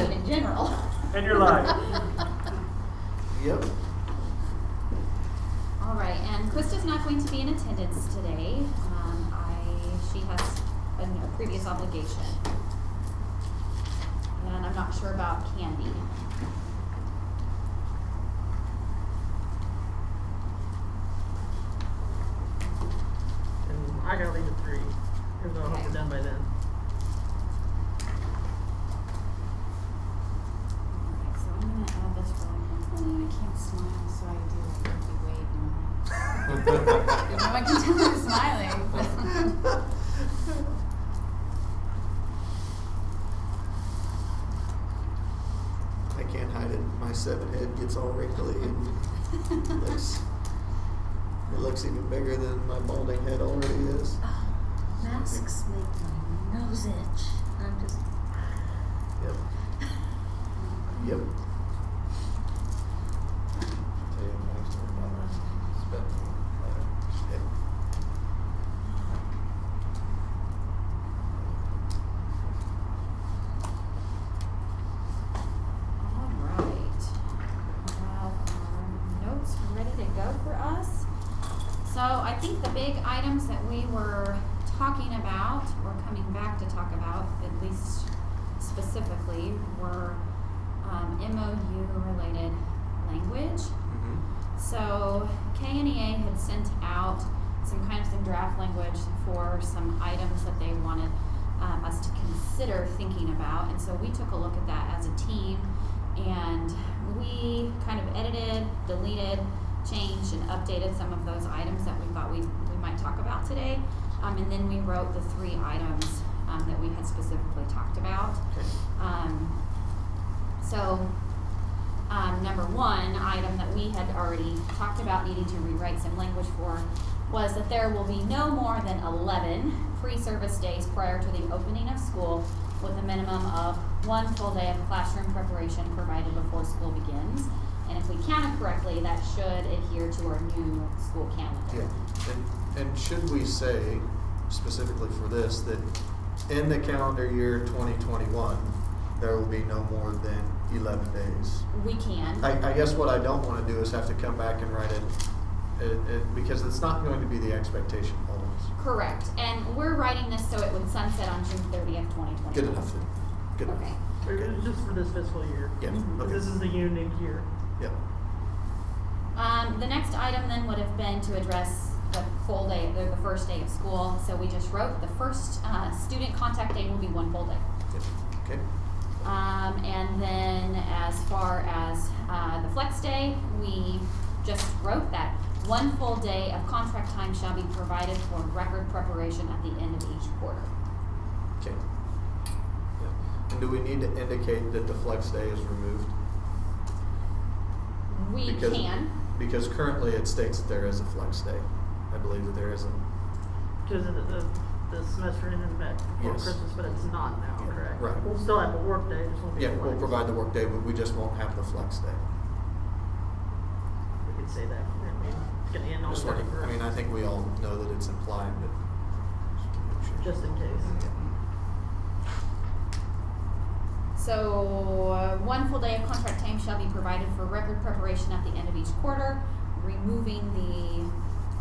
mean in general. And your life. Yep. All right, and Krista's not going to be in attendance today. She has a previous obligation. And I'm not sure about Candy. And I gotta leave at 3, even though I hope we're done by then. Alright, so I'm gonna add this really quickly. I can't smile, so I do a wave normally. No one can tell I'm smiling. I can't hide it. My 7 head gets all wrinkly and looks even bigger than my balding head already is. Masks make my nose itch. I'm just. Yep. Yep. Yep. Alright. Well, our notes are ready to go for us. So I think the big items that we were talking about, or coming back to talk about, at least specifically, were MOU-related language. Mm-hmm. So KNEA had sent out some draft language for some items that they wanted us to consider thinking about. And so we took a look at that as a team, and we kind of edited, deleted, changed, and updated some of those items that we thought we might talk about today. And then we wrote the 3 items that we had specifically talked about. Okay. Number 1 item that we had already talked about needing to rewrite some language for was that there will be no more than 11 pre-service days prior to the opening of school, with a minimum of 1 full day of classroom preparation provided before school begins. And if we counted correctly, that should adhere to our new school calendar. Yeah. And should we say, specifically for this, that in the calendar year 2021, there will be no more than 11 days? We can. I guess what I don't want to do is have to come back and write it, because it's not going to be the expectation always. Correct. And we're writing this so it would sunset on June 30th, 2021. Good enough then. Good enough. Okay. It's just for this fiscal year. Yeah, But okay. this is the unique year. Yep. The next item then would have been to address the full day, the first day of school. So we just wrote the first student contact day will be 1 full day. Yep. Okay. And then as far as the flex day, we just wrote that 1 full day of contract time shall be provided for record preparation at the end of each quarter. Okay. Yep. And do we need to indicate that the flex day is removed? We can. Because currently it states that there is a flex day. I believe that there isn't. Because the semester ended back before Yes. Christmas, but it's not now, Yeah, correct? right. We'll still have a work day, just won't be a Yeah, we'll flex. provide the work day, but we just won't have the flex day. We could say that. I mean, it's gonna end on Just wanna- 31st. I mean, I think we all know that it's implied, but. Just in case. So 1 full day of contract time shall be provided for record preparation at the end of each quarter, removing the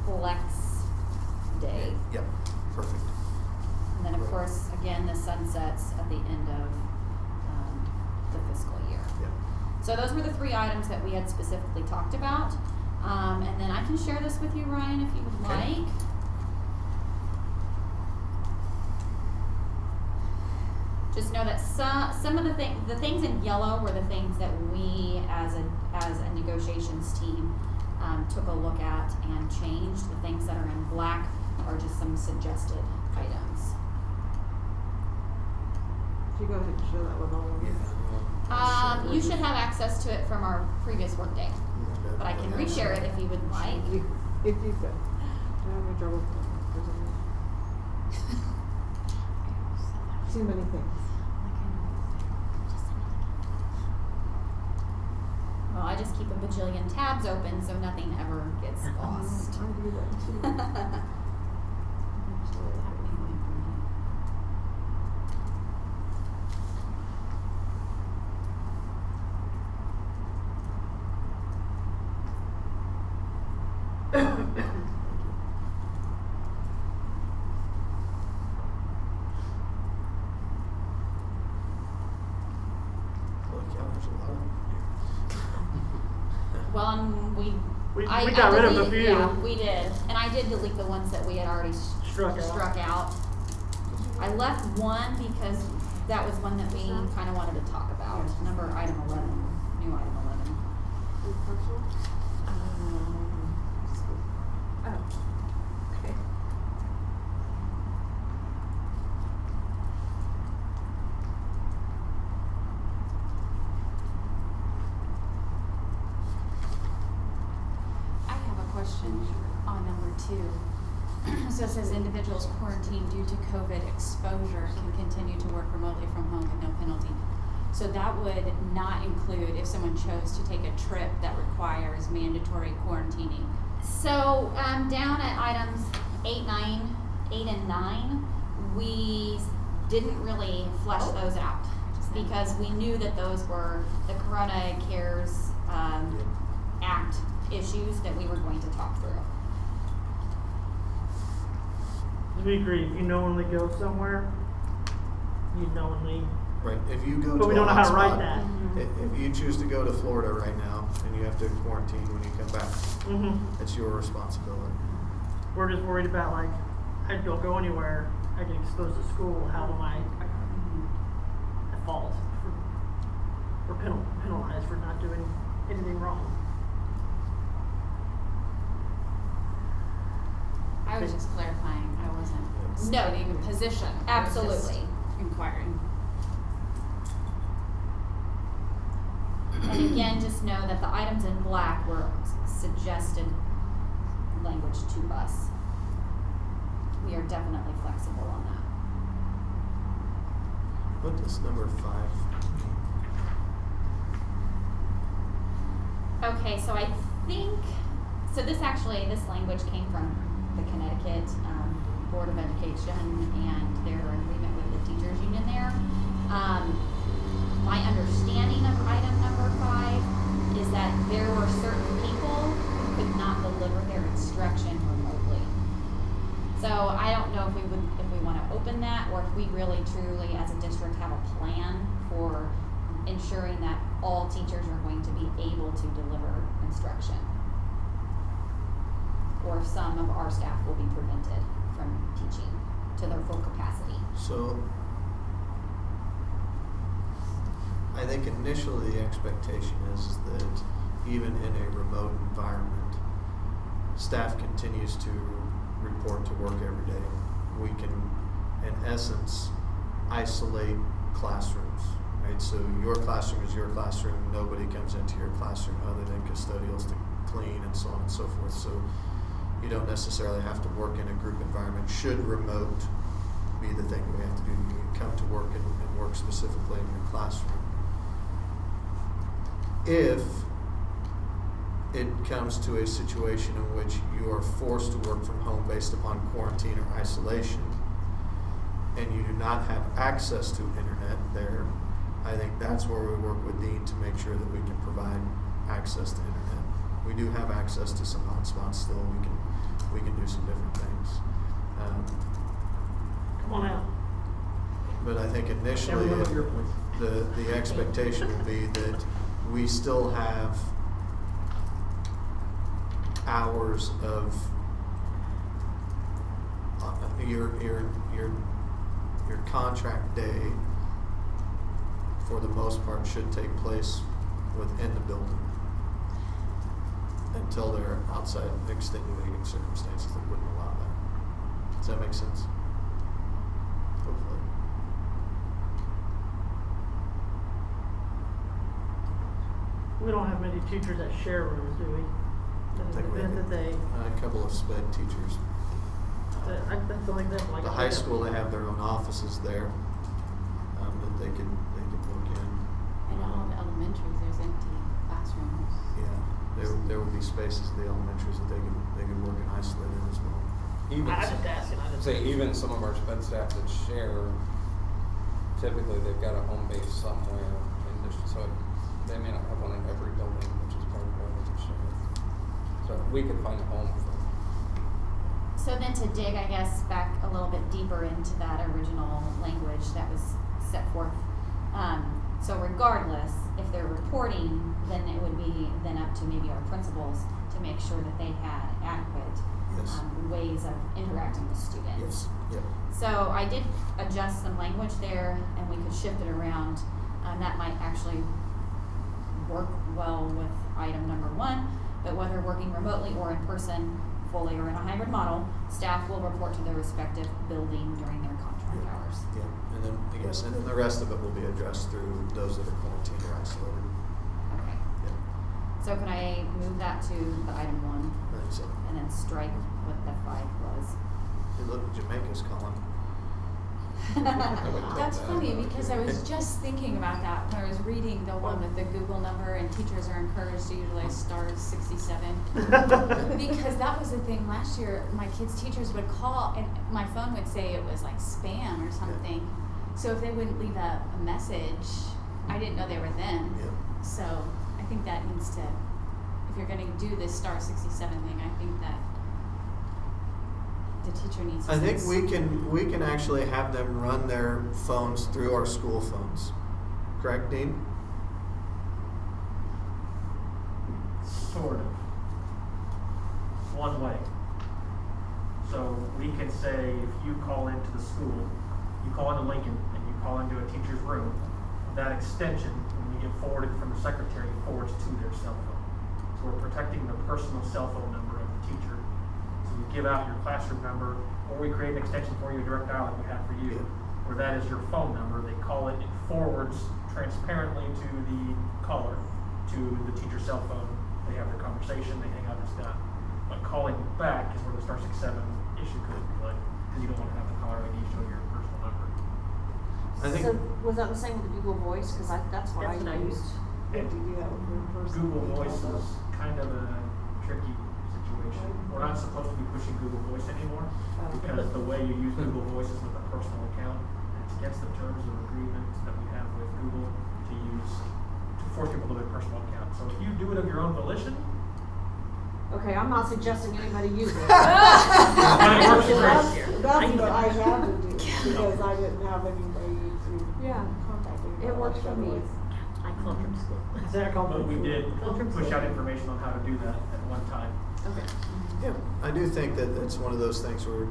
flex day. Yep, perfect. And then, of course, again, the sunsets at the end of the fiscal year. Yep. So those were the 3 items that we had specifically talked about. And then I can share this with you, Ryan, if you would Okay. like. Just know that some of the things in yellow were the things that we, as a negotiations team, took a look at and changed. The things that are in black are just some suggested items. If you go ahead and show that one on. You should have access to it from our previous workday, but I can reshare it if you would like. If you could. I'm having trouble presenting. Too many things. Well, I just keep a bajillion tabs open so nothing ever gets lost. I do that too. on, We I got rid of a deleted- few. Yeah, we did, and I did delete the ones that we had already Struck out. I left one because that was one that we kinda wanted to talk about, item 11, new item 11. In personal? Oh, okay. I have a question on number 2. So it says individuals quarantined due to COVID exposure can continue to work remotely from home with no penalty. So that would not include if someone chose to take a trip that requires mandatory quarantining. So down at items 8 and 9, we didn't really flesh those out because we knew that those were the Corona Cares Act issues that we were going to talk through. We agree, if you knowingly go somewhere, you knowingly, Right, if you go to but we a don't know how to write hotspot, that. Mhm. if you choose to go to Florida right now and you have to quarantine when you come back, Mm-hmm. it's your responsibility. We're just worried about like, I don't go anywhere, I get exposed at school, how am I at fault for penalized for not doing anything wrong? I was just clarifying, I wasn't No. stating a position. I was just Absolutely. inquiring. And again, just know that the items in black were suggested language to us. We are definitely flexible on that. What does number 5 mean? Okay, so I think, so this language came from the Connecticut Board of Education and their agreement with the teachers union there. My understanding of item number 5 is that there were certain people who could not deliver their instruction remotely. So I don't know if we want to open that, or if we really truly as a district have a plan for ensuring that all teachers are going to be able to deliver instruction. Or if some of our staff will be prevented from teaching to their full capacity. So, I think initially the expectation is that even in a remote environment, staff continues to report to work every day. We can, in essence, isolate classrooms, right? So your classroom is your classroom, nobody comes into your classroom other than custodials to clean and so on and so forth. So you don't necessarily have to work in a group environment. Should remote be the thing that we have to do, you can come to work and work specifically in your classroom. If it comes to a situation in which you are forced to work from home based upon quarantine or isolation, and you do not have access to internet there, I think that's where we work with Dean to make sure that we can provide access to internet. We do have access to some hotspots still. We can do some different things. Come on out. But I think initially Everyone at your place. the expectation will be that we still have hours of your contract day for the most part should take place within the building until there are outside extenuating circumstances that wouldn't allow that. Does that make sense? Hopefully. We don't have many teachers that share rooms, do we? I think we have That they, a couple of sped teachers. I feel like that's like. The high school, they have their own offices there that they could work in. And all the elementaries, there's empty classrooms. Yeah, there would be spaces at the elementaries that they could work in isolated as well. Even, I just asking, I didn't. say even some of our sped staff that share, typically they've got a home base somewhere in this, so they may not have one in every building, which is part of why they can share. So we could find a home for. So then to dig, I guess, back a little bit deeper into that original language that was set forth, So regardless, if they're reporting, then it would be then up to maybe our principals to make sure that they had adequate Yes. ways of interacting with students. Yes, yep. So I did adjust some language there, and we could shift it around. That might actually work well with item number 1, but whether working remotely or in person, fully or in a hybrid model, staff will report to their respective building during their contract hours. Yeah, and then, yes, and then the rest of it will be addressed through those that are quarantined or isolated. Okay. Yeah, So can I move that to the item 1 I think so. and then strike what the 5 was? Hey, look, Jamaica's calling. That's funny because I was just thinking about that when I was reading the one with the Google number and teachers are encouraged to utilize *67. Because that was the thing last year, my kids' teachers would call and my phone would say it was like spam or something. So if they wouldn't leave a message, I didn't know they were them. Yeah. So I think that needs to, if you're gonna do this *67 thing, I think that the teacher needs to. I think send we can actually have them run their phones through our school phones. Correct, Dean? Sort of. One way. So we can say if you call into the school, you call into Lincoln and you call into a teacher's room, that extension, when you get forwarded from the secretary, forwards to their cell phone. So we're protecting the personal cell phone number of the teacher. So you give out your classroom number, or we create an extension for you, a direct dial like we have for you, where that is your phone number. They call it, it forwards transparently to the caller, to the teacher's cell phone. They have their conversation, they hang out, it's done. But calling back is where the *67 issue could play, because you don't want to have the caller ID show your personal number. I think So was that the same with the Google Voice? Because that's what I That's what I used. You have to do that with your person. Google Voice is kind of a tricky situation. We're not supposed to be pushing Google Voice anymore, because the way you use Google Voice is with a personal account, and it's against the terms of agreement that we have with Google to force people to have a personal account. So if you do it of your own volition, Okay, I'm not suggesting anybody use it. but it works great. That's what I had to do, because I didn't have anybody to Yeah. contact me. It works for me. I called from school. Exactly. But we did push out information on how to do that at one time. Okay. Yeah, I do think that it's one of those things where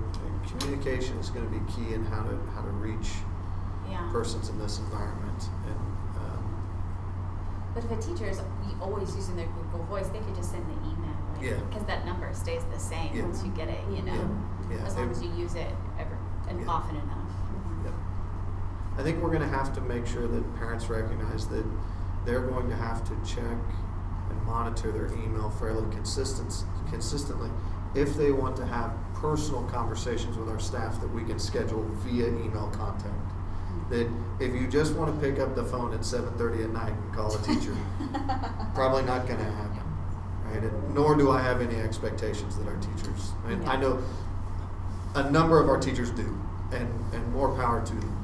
communication is going to be key in how to reach Yeah. persons in this environment. And But if a teacher is always using their Google Voice, they could just send the email, like, Yeah. because that number stays the same Yeah. once you get it, you know, yeah, as long as you use it Yeah. often enough. yeah. I think we're going to have to make sure that parents recognize that they're going to have to check and monitor their email fairly consistently if they want to have personal conversations with our staff that we can schedule via email contact. That if you just want to pick up the phone at 7:30 at night and call a teacher, probably not going to happen, right? And nor do I have any expectations that our teachers. I mean, I know a number of our teachers do, and more power to them,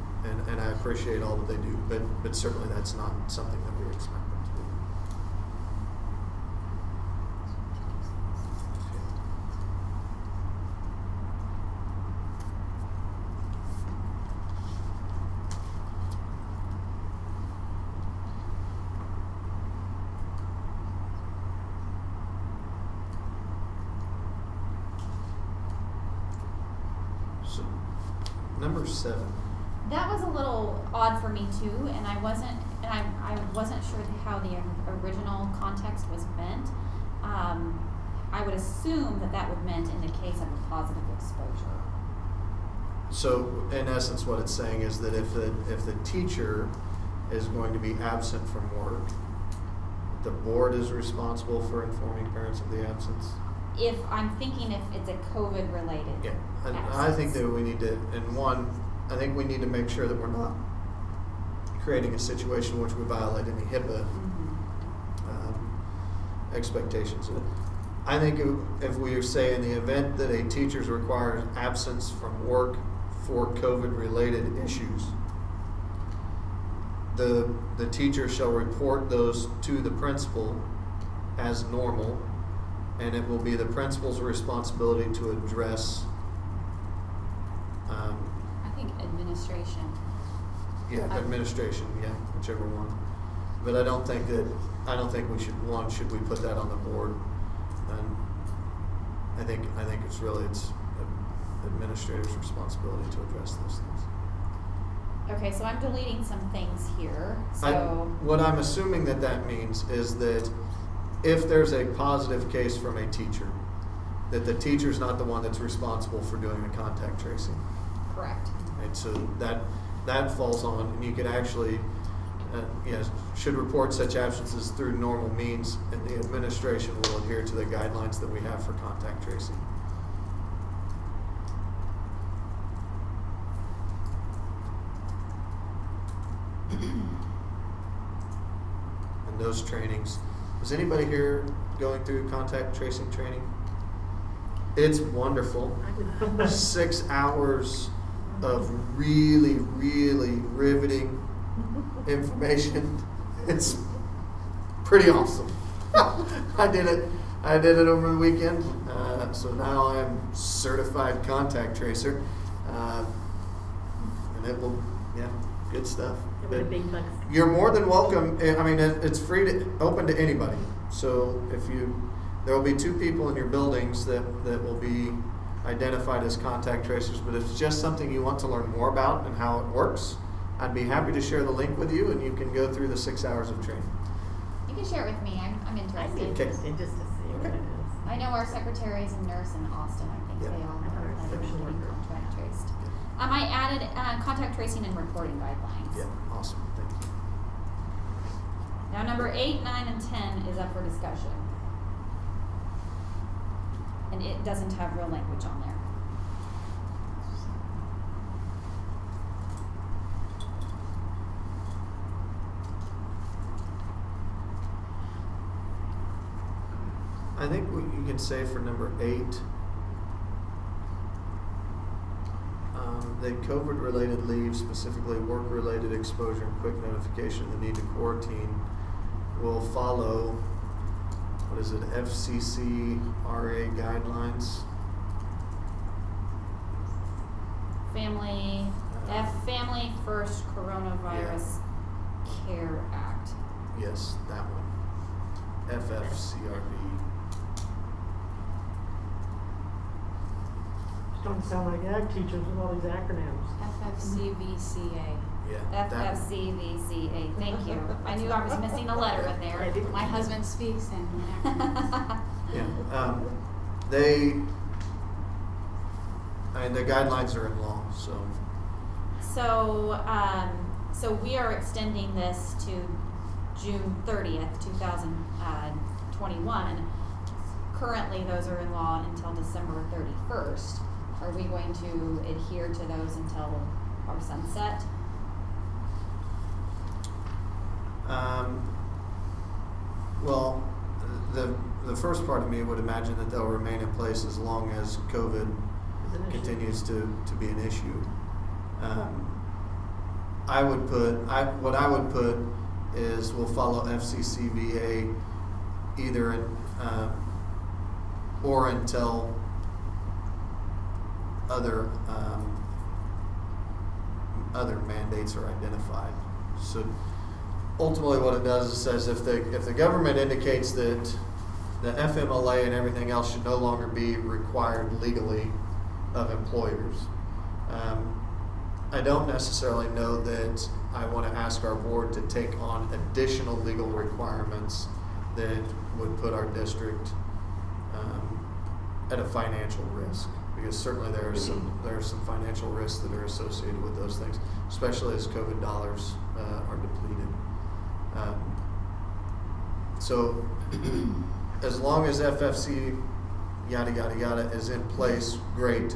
and I appreciate all that they do. But certainly that's not something that we expect them to do. So, number 7. That was a little odd for me too, and I wasn't sure how the original context was meant. I would assume that would meant in the case of a positive exposure. So, in essence, what it's saying is that if the teacher is going to be absent from work, the board is responsible for informing parents of the absence. If I'm thinking if it's a COVID related. Yeah, and I think that we need to, I think we need to make sure that we're not creating a situation in which we violate any HIPAA expectations. I think if we say in the event that a teacher requires absence from work for COVID-related issues, the teacher shall report those to the principal as normal, and it will be the principal's responsibility to address. I think administration. Yeah, I- administration, yeah, whichever one. But I don't think we should we put that on the board? And I think it's administrator's responsibility to address those things. Okay, so I'm deleting some things here, so. What I'm assuming that means is that if there's a positive case from a teacher, that the teacher's not the one that's responsible for doing the contact tracing. Correct. Right, so that falls on, and you could actually, should report such absences through normal means, and the administration will adhere to the guidelines that we have for contact tracing. And those trainings, is anybody here going through contact tracing training? It's wonderful. 6 hours of really, really riveting information. It's pretty awesome. I did it over the weekend. So now I'm certified contact tracer. And it will, good stuff. It would be big bucks. You're more than welcome. I mean, it's free open to anybody. So there will be 2 people in your buildings that will be identified as contact tracers, but if it's just something you want to learn more about and how it works, I'd be happy to share the link with you and you can go through the 6 hours of training. You can share it with me, I'm I'd be interested. interested just to see what it is. I know our secretary's a nurse in Austin, I think Yeah. they all I thought it was are social getting worker. contact traced. I added, contact tracing and reporting guidelines. Yeah, awesome. Thank you. Now, number 8, 9, and 10 is up for discussion. And it doesn't have real language on there. I think what you can say for number 8, that COVID-related leave, specifically work-related exposure and quick notification of the need to quarantine, will follow, what is it, FCC-RA guidelines? Family First Coronavirus Care Act. Yes, that one. FFCRB. Don't sound like ag teachers with all these acronyms. FFCVCA. Yeah. that one. FFCVCA, thank you. I knew I was missing a letter in there. My husband speaks in acronyms. Yeah, the guidelines are in law, so. So we are extending this to June 30th, 2021. Currently, those are in law until December 31st. Are we going to adhere to those until our sunset? Well, the first part of me would imagine that they'll remain in place as long as COVID Is an issue. continues to be an issue. What I would put is we'll follow FCCVA either in, or until other mandates are identified. So ultimately what it does is it says if the government indicates that the FMLA and everything else should no longer be required legally of employers. I don't necessarily know that I want to ask our board to take on additional legal requirements that would put our district at a financial risk, because certainly there are some financial risks that are associated with those things, especially as COVID dollars are depleted. So as long as FFC yada yada yada is in place, great.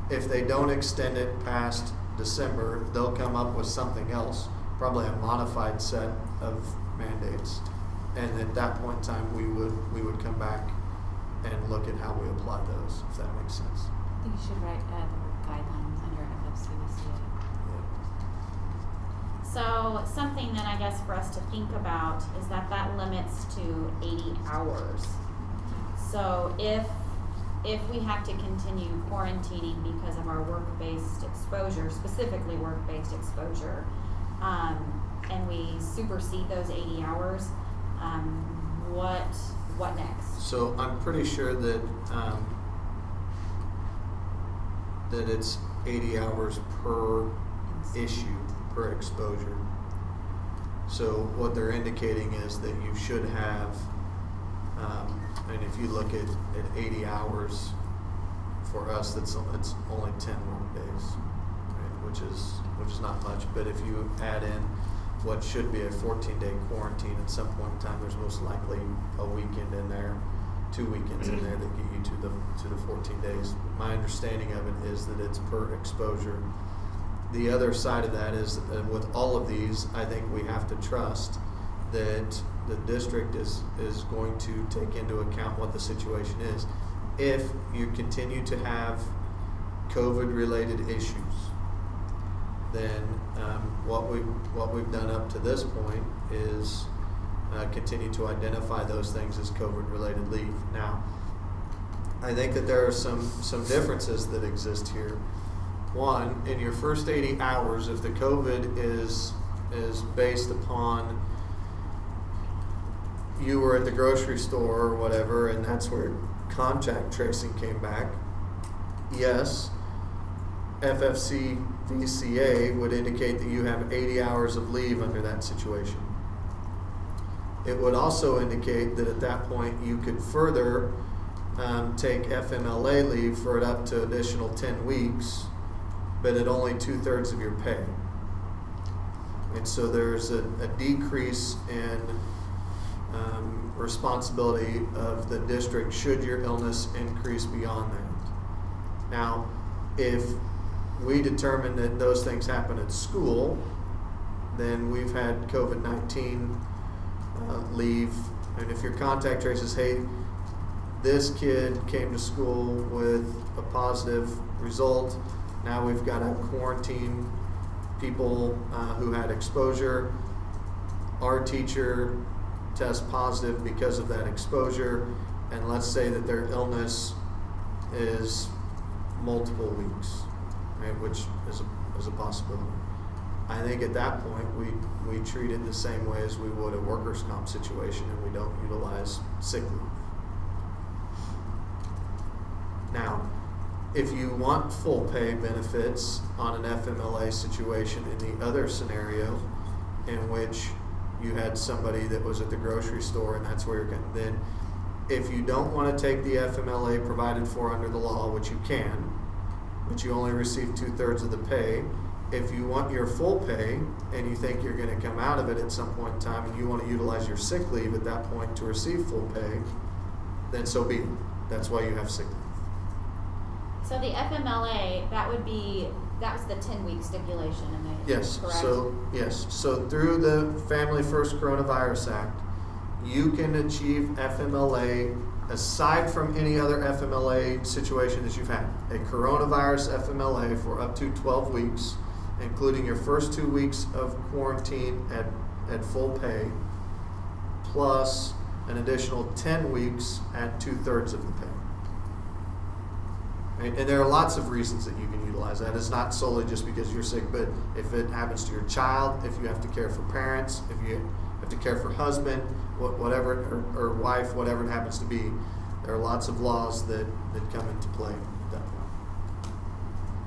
If they don't extend it past December, they'll come up with something else, probably a modified set of mandates, and at that point in time we would come back and look at how we apply those, if that makes sense. I think you should write the guidelines under FFCVCA. So something that I guess for us to think about is that limits to 80 hours. So if we have to continue quarantining because of our work-based exposure, specifically work-based exposure, and we supersede those 80 hours, what next? So I'm pretty sure that, that it's 80 hours per issue, per exposure. So what they're indicating is that you should have, and if you look at 80 hours, for us, it's only 10 work days, right? which is not much. But if you add in what should be a 14-day quarantine, at some point in time, there's most likely a weekend in there, 2 weekends in there that get you to the 14 days. My understanding of it is that it's per exposure. The other side of that is, with all of these, I think we have to trust that the district is going to take into account what the situation is. If you continue to have COVID-related issues, then what we've done up to this point is continue to identify those things as COVID-related leave. Now, I think that there are some differences that exist here. One, in your first 80 hours, if the COVID is based upon you were at the grocery store or whatever, and that's where contact tracing came back, yes, FFCVCA would indicate that you have 80 hours of leave under that situation. It would also indicate that at that point you could further take FMLA leave for it up to additional 10 weeks, but at only 2/3 of your pay. And so there's a decrease in responsibility of the district should your illness increase beyond that. Now, if we determine that those things happen at school, then we've had COVID-19 leave, and if your contact traces, hey, this kid came to school with a positive result, now we've got to quarantine people who had exposure. Our teacher tests positive because of that exposure, and let's say that their illness is multiple weeks, right, which is a possibility. I think at that point we treat it the same way as we would a workers' comp situation, and we don't utilize sick leave. Now, if you want full pay benefits on an FMLA situation in the other scenario in which you had somebody that was at the grocery store and that's where you're going, then if you don't want to take the FMLA provided for under the law, which you can, but you only receive 2/3 of the pay, if you want your full pay and you think you're going to come out of it at some point in time and you want to utilize your sick leave at that point to receive full pay, then so be it. That's why you have sick leave. So the FMLA, that was the 10-week stipulation in the, Yes, correct? so through the Family First Coronavirus Act, you can achieve FMLA aside from any other FMLA situation that you've had. A coronavirus FMLA for up to 12 weeks, including your first 2 weeks of quarantine at full pay, plus an additional 10 weeks at 2/3 of the pay. Right? And there are lots of reasons that you can utilize that. It's not solely just because you're sick, but if it happens to your child, if you have to care for parents, if you have to care for husband, whatever, or wife, whatever it happens to be, there are lots of laws that come into play at that point.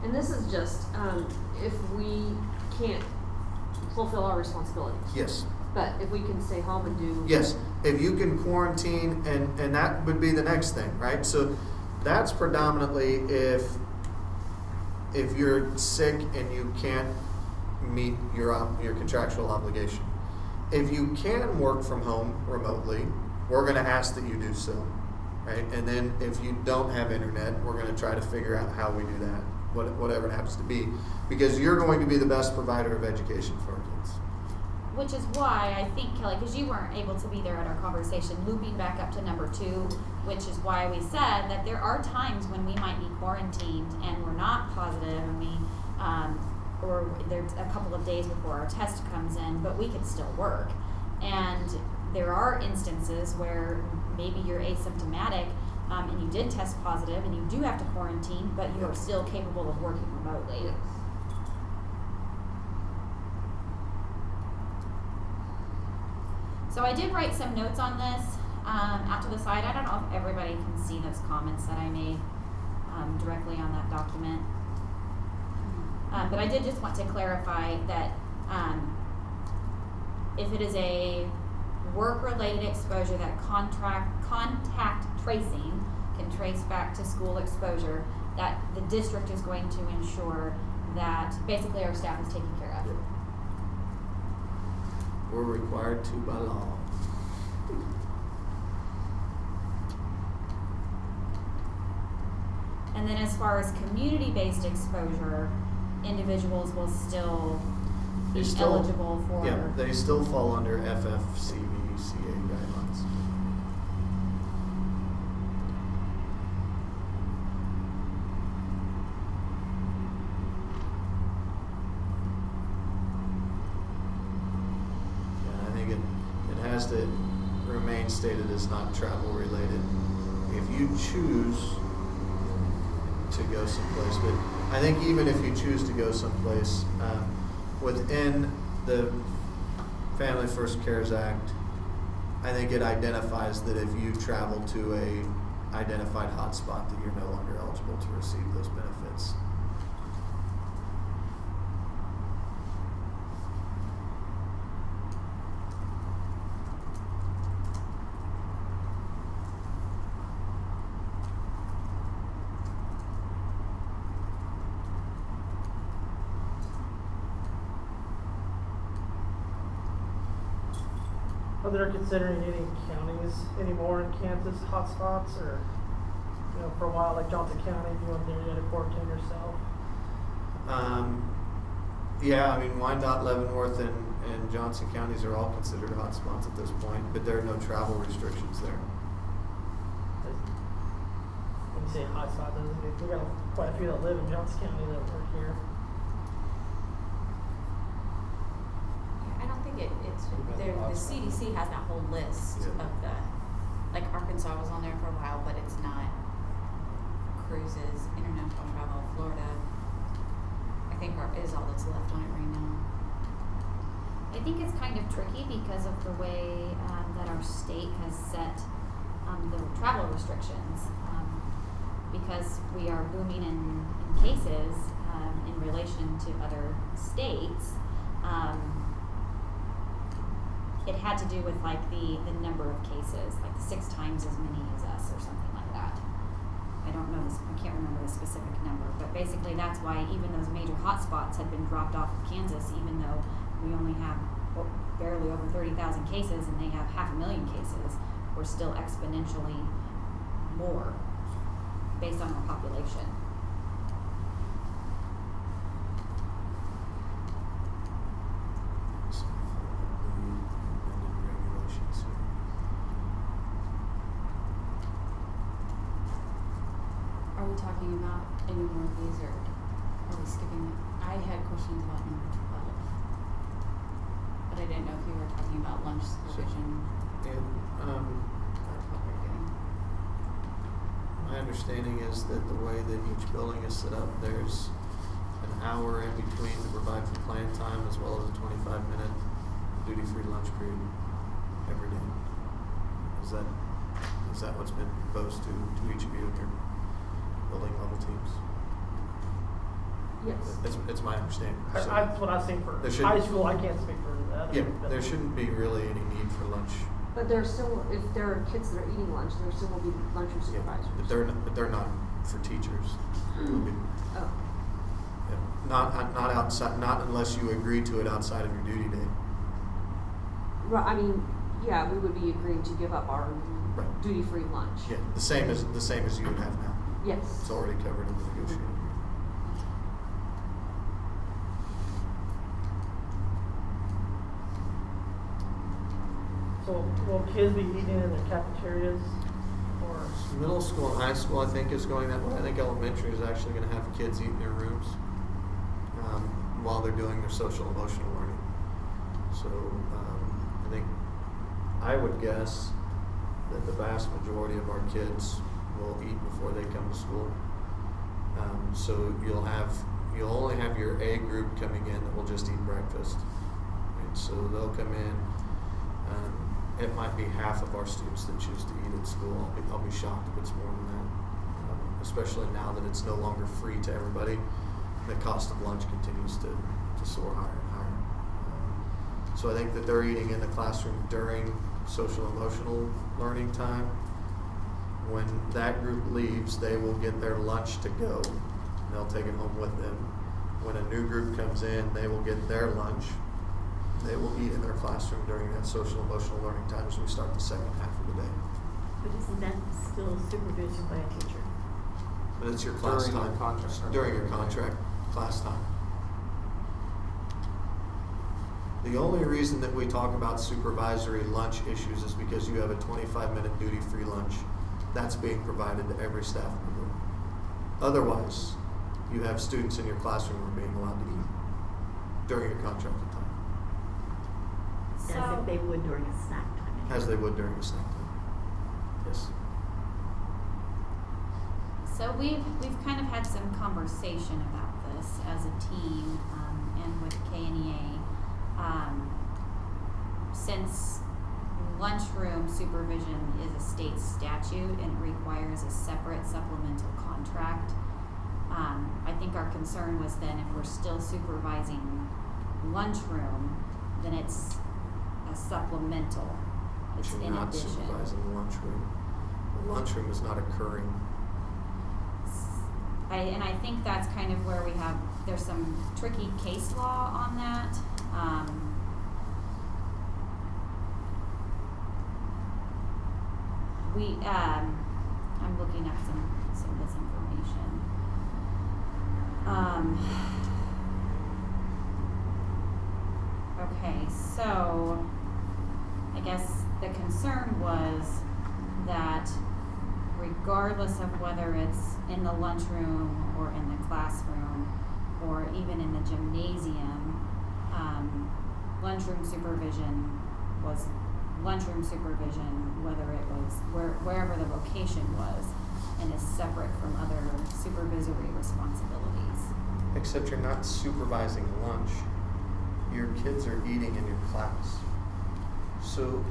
And this is just if we can't fulfill our responsibilities. Yes. But if we can stay home and do. Yes, if you can quarantine, and that would be the next thing, right? So that's predominantly if you're sick and you can't meet your contractual obligation. If you can work from home remotely, we're going to ask that you do so, right? And then if you don't have internet, we're going to try to figure out how we do that, whatever it happens to be, because you're going to be the best provider of education for our kids. Which is why I think, Kelly, because you weren't able to be there at our conversation, looping back up to number 2, which is why we said that there are times when we might be quarantined and we're not positive, and we, or there's a couple of days before our test comes in, but we could still work. And there are instances where maybe you're asymptomatic and you did test positive and you do have to quarantine, but you are still capable of working remotely. So I did write some notes on this, out to the side. I don't know if everybody can see those comments that I made, directly on that document. But I did just want to clarify that, if it is a work-related exposure, that contact tracing can trace back to school exposure, that the district is going to ensure that basically our staff is taken care of. Yep. We're required to by law. And then as far as community-based exposure, individuals will still be They still- eligible for. Yeah, they still fall under FFCVCA guidelines. Yeah, I think it has to remain stated as not travel related. If you choose to go someplace, but I think even if you choose to go someplace, within the Family First Cares Act, I think it identifies that if you travel to a identified hotspot, that you're no longer eligible to receive those benefits. Are they considering any counties anymore in Kansas hotspots, or, you know, for a while, like Johnson County, if you went there, you had to quarantine yourself? Yeah, I mean, Wyandotte, Leavenworth, and Johnson counties are all considered hotspots at this point, but there are no travel restrictions there. When you say hotspot, we got quite a few that live in Johnson County that work here. I don't think it's there. The CDC has that whole list Yeah. of the, like Arkansas was on there for a while, but it's not cruises, international travel, Florida. I think is all that's left on it right now. I think it's kind of tricky because of the way that our state has set the travel restrictions. Because we are booming in cases in relation to other states. It had to do with like the number of cases, like 6 times as many as us or something like that. I don't know this, I can't remember the specific number, but basically that's why even those major hotspots had been dropped off of Kansas, even though we only have barely over 30,000 cases and they have 500,000 cases. We're still exponentially more based on our population. Regulations here. Are we talking about any more of these, or are we skipping it? I had questions about number 12, but I didn't know if you were talking about lunch supervision And, or what we're doing. my understanding is that the way that each building is set up, there's an hour in between to provide for plan time as well as a 25-minute duty-free lunch period every day. Is that what's been proposed to each of you in your building level teams? Yes. It's my understanding. So, That's what I've seen for There should- high school. I can't speak for that. yeah, there shouldn't be really any need for lunch. But there's still, if there are kids that are eating lunch, there still will be lunchroom Yeah, supervisors. but they're not for teachers. It'll be- Oh, yeah, not outside, not unless you agree to it outside of your duty day. right, I mean, yeah, we would be agreeing to give up our Right. duty-free lunch. Yeah, the same as you would have now. Yes. It's already covered in the negotiated. So will kids be eating in their cafeterias, or? Middle school and high school, I think, is going that way. I think elementary is actually going to have kids eat in their rooms while they're doing their social emotional learning. So I think I would guess that the vast majority of our kids will eat before they come to school. So you'll only have your A group coming in that will just eat breakfast. And so they'll come in. it might be half of our students that choose to eat at school. I'll be shocked if it's more than that, especially now that it's no longer free to everybody. The cost of lunch continues to soar higher and higher. So I think that they're eating in the classroom during social emotional learning time. When that group leaves, they will get their lunch to go. And they'll take it home with them. When a new group comes in, they will get their lunch. They will eat in their classroom during that social emotional learning time as we start the second half of the day. But isn't that still supervision by a teacher? But it's your class During your time. contract. During your contract class time. The only reason that we talk about supervisory lunch issues is because you have a 25-minute duty-free lunch. That's being provided to every staff member. Otherwise, you have students in your classroom who are being allowed to eat during your contracted time, As So, if they would during a snack time. as they would during a snack time. Yes. so we've kind of had some conversation about this as a team, and with KNEA. Since lunchroom supervision is a state statute and it requires a separate supplemental contract, I think our concern was then if we're still supervising lunchroom, then it's a supplemental. It's You're in not addition. supervising the lunchroom. The lunchroom is not occurring. I think that's kind of where there's some tricky case law on that. I'm looking at some of this information. Okay, so I guess the concern was that regardless of whether it's in the lunchroom or in the classroom or even in the gymnasium, lunchroom supervision was lunchroom supervision, whether it was wherever the location was, and is separate from other supervisory responsibilities. Except you're not supervising lunch. Your kids are eating in your class. So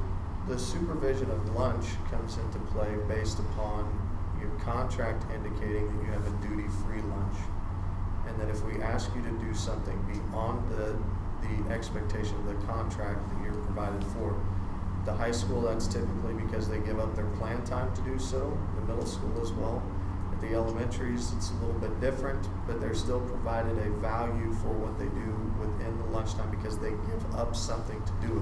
the supervision of lunch comes into play based upon your contract indicating that you have a duty-free lunch. And that if we ask you to do something beyond the expectation of the contract that you're provided for, the high school, that's typically because they give up their plan time to do so, the middle school as well. At the elementaries, it's a little bit different, but they're still provided a value for what they do within the lunchtime because they give up something to do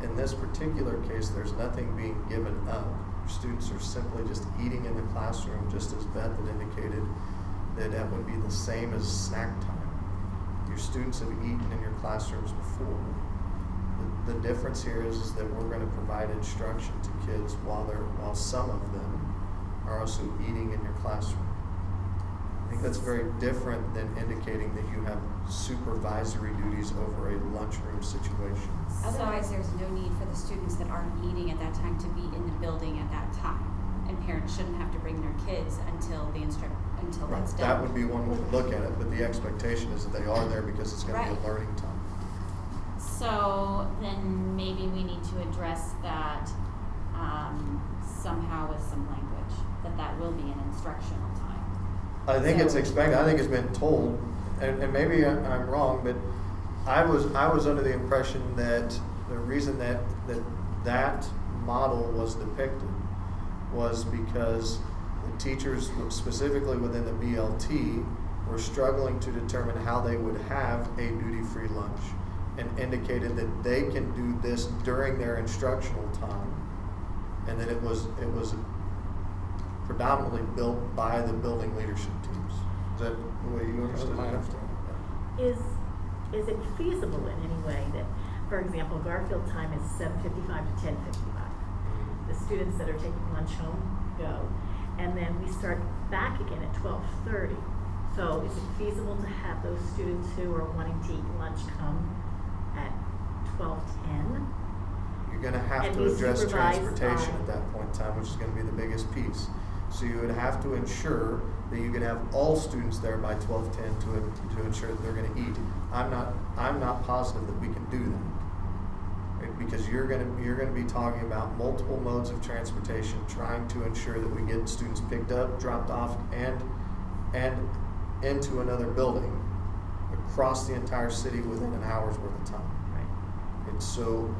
it. In this particular case, there's nothing being given up. Students are simply just eating in the classroom, just as Beth had indicated, that would be the same as snack time. Your students have eaten in your classrooms before. The difference here is that we're going to provide instruction to kids while some of them are also eating in your classroom. I think that's very different than indicating that you have supervisory duties over a lunchroom situation. Otherwise, there's no need for the students that aren't eating at that time to be in the building at that time. And parents shouldn't have to bring their kids until that's done. That would be one way to look at it, but the expectation is that they are there because it's going to be Right. a learning time. So then maybe we need to address that somehow with some language, that will be an instructional time. I think it's So- expected. I think it's been told, and maybe I'm wrong, but I was under the impression that the reason that model was depicted was because the teachers, specifically within the BLT, were struggling to determine how they would have a duty-free lunch, and indicated that they can do this during their instructional time, and that it was predominantly built by the building leadership teams. Is that the way you understood my it? understanding. Is it feasible in any way that, for example, Garfield time is 7:55 to 10:55. The students that are taking lunch home go, and then we start back again at 12:30. So is it feasible to have those students who are wanting to eat lunch come at 12:10? You're going to have And to be address supervised transportation by- at that point in time, which is going to be the biggest piece. So you would have to ensure that you can have all students there by 12:10 to ensure that they're going to eat. I'm not positive that we can do that. right? Because you're gonna be talking about multiple modes of transportation, trying to ensure that we get students picked up, dropped off, and into another building across the entire city within an hour's worth of time. Right. And so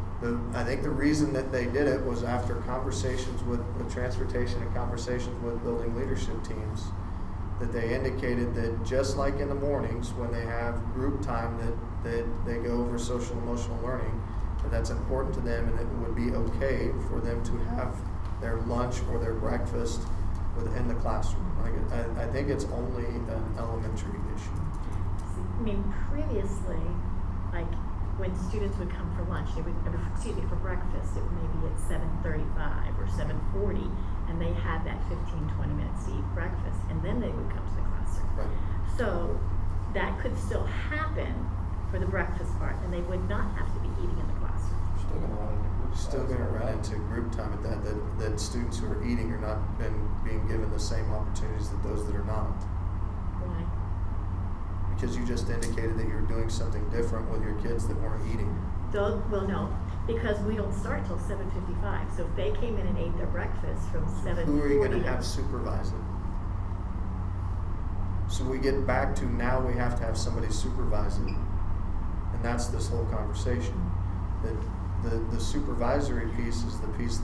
I think the reason that they did it was after conversations with transportation and conversations with building leadership teams, that they indicated that just like in the mornings when they have group time that they go over social emotional learning, that's important to them, and it would be okay for them to have their lunch or their breakfast within the classroom. I think it's only an elementary issue. I mean, previously, like, when students would come for lunch, they would, for breakfast, it would maybe at 7:35 or 7:40, and they had that 15-20 minutes to eat breakfast, and then they would come to the classroom. Right. So that could still happen for the breakfast part, and they would not have to be eating in the classroom. Still gonna run into group Still going to run into group time at that students who are eating are not being given the same opportunities that those that are not. Why? Because you just indicated that you're doing something different with your kids that weren't eating. Well, no, because we don't start till 7:55. So if they came in and ate their breakfast from 7:40 Who are you going to have supervise it? So we get back to now we have to have somebody supervise it. And that's this whole conversation. That the supervisory piece is the piece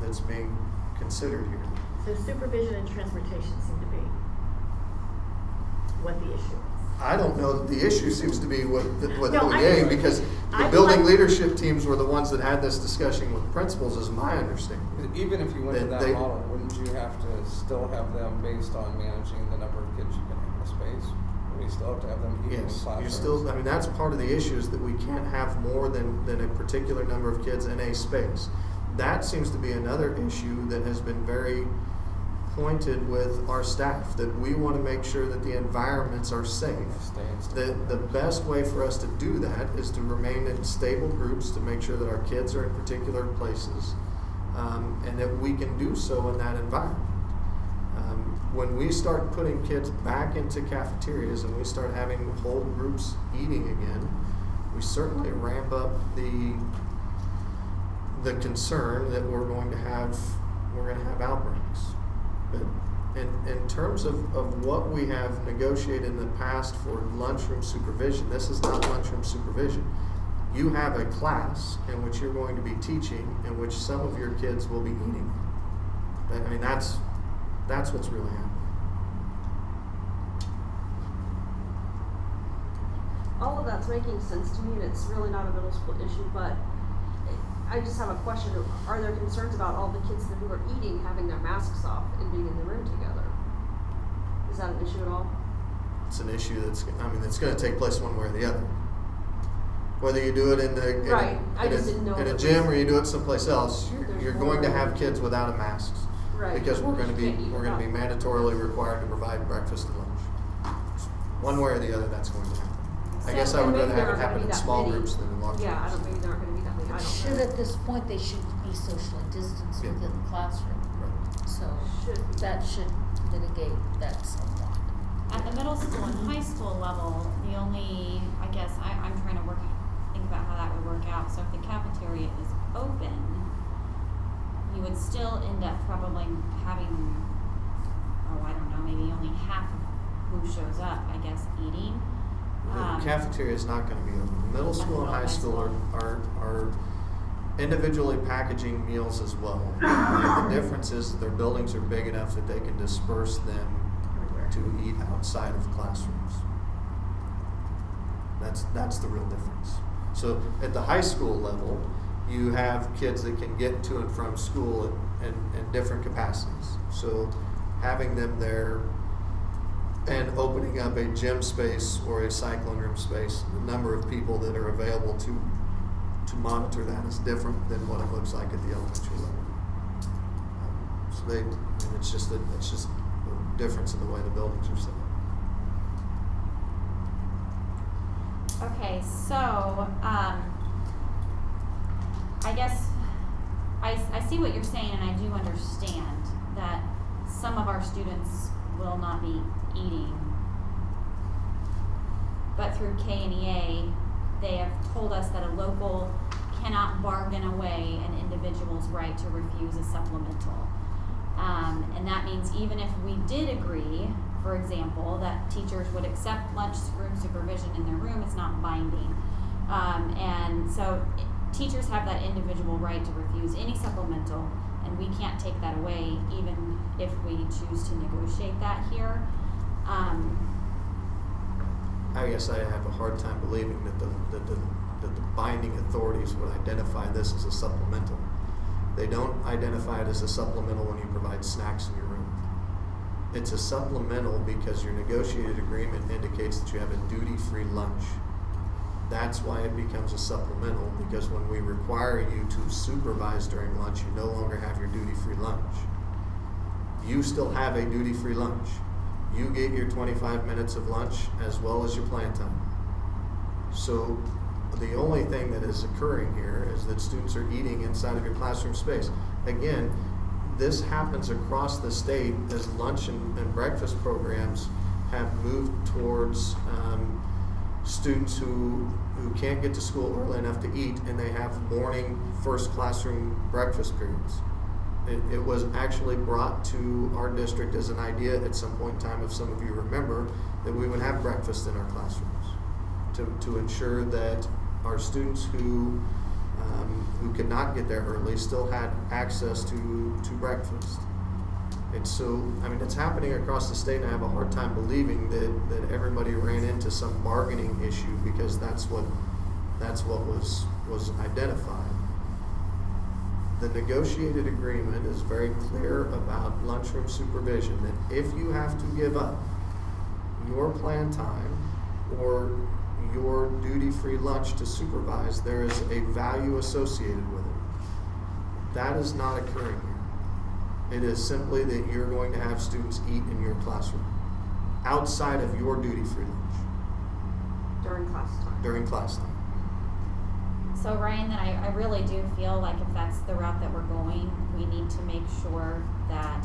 that's being considered here. So supervision and transportation seem to be what the issue is. I don't know that the issue seems to be with No, I OEA, just- because the I building like- leadership teams were the ones that had this discussion with principals, is my understanding. Even if you went to That that they- model, wouldn't you have to still have them based on managing the number of kids you can have in a space? We still have to have them eating in Yes, classrooms. you're still, I mean, that's part of the issue, is that we can't have more than a particular number of kids in a space. That seems to be another issue that has been very pointed with our staff, that we want to make sure that the environments are safe. The best way for us to do that is to remain in stable groups, to make sure that our kids are in particular places, and that we can do so in that environment. When we start putting kids back into cafeterias and we start having whole groups eating again, we certainly ramp up the concern that we're going to have outbreaks. But in terms of what we have negotiated in the past for lunchroom supervision, this is not lunchroom supervision. You have a class in which you're going to be teaching, in which some of your kids will be eating. I mean, that's what's really happening. All of that's making sense to me, and it's really not a middle school issue, but I just have a question. Are there concerns about all the kids who are eating having their masks off and being in the room together? Is that an issue at all? It's an issue it's going to take place one way or the other. Whether you do it in a gym or you do it someplace else, you're going to have kids without a mask. Right. Because we're going to be You can't eat without. mandatorily required to provide breakfast and lunch. One way or the other, that's going to happen. I So- guess I and would maybe rather there have it aren't gonna happen be in that small many. groups than in large Yeah, groups. maybe there aren't gonna be that many, I don't Should know. at this point, they should be socially distanced Yeah. within the classroom, Right. so Should be. that should mitigate that somewhat. At the middle school and high school level, the only, I guess, I'm trying to think about how that would work out. So if the cafeteria is open, you would still end up probably having, I don't know, maybe only half of who shows up, I guess, eating. The cafeteria is not going to be open. Middle school and high school are individually packaging meals as well. The difference is that their buildings are big enough that they can disperse them to eat outside of classrooms. That's the real difference. So at the high school level, you have kids that can get to and from school in different capacities. So having them there and opening up a gym space or a cycling room space, the number of people that are available to monitor that is different than what it looks like at the elementary level. It's just a difference in the way the buildings are set up. Okay, so, I guess, I see what you're saying, and I do understand that some of our students will not be eating. But through KNEA, they have told us that a local cannot bargain away an individual's right to refuse a supplemental. And that means even if we did agree, for example, that teachers would accept lunchroom supervision in their room, it's not binding. And so teachers have that individual right to refuse any supplemental, and we can't take that away even if we choose to negotiate that here. I guess I have a hard time believing that the binding authorities would identify this as a supplemental. They don't identify it as a supplemental when you provide snacks in your room. It's a supplemental because your negotiated agreement indicates that you have a duty-free lunch. That's why it becomes a supplemental, because when we require you to supervise during lunch, you no longer have your duty-free lunch. You still have a duty-free lunch. You get your 25 minutes of lunch as well as your plan time. So the only thing that is occurring here is that students are eating inside of your classroom space. Again, this happens across the state as lunch and breakfast programs have moved towards students who can't get to school early enough to eat, and they have morning first classroom breakfast periods. It was actually brought to our district as an idea at some point in time, if some of you remember, that we would have breakfast in our classrooms to ensure that our students who could not get there early still had access to breakfast. And so, I mean, it's happening across the state, and I have a hard time believing that everybody ran into some bargaining issue, because that's what was identified. The negotiated agreement is very clear about lunchroom supervision, that if you have to give up your plan time or your duty-free lunch to supervise, there is a value associated with it. That is not occurring here. It is simply that you're going to have students eat in your classroom outside of your duty-free lunch During class time. during class time. So Ryan, then I really do feel like if that's the route that we're going, we need to make sure that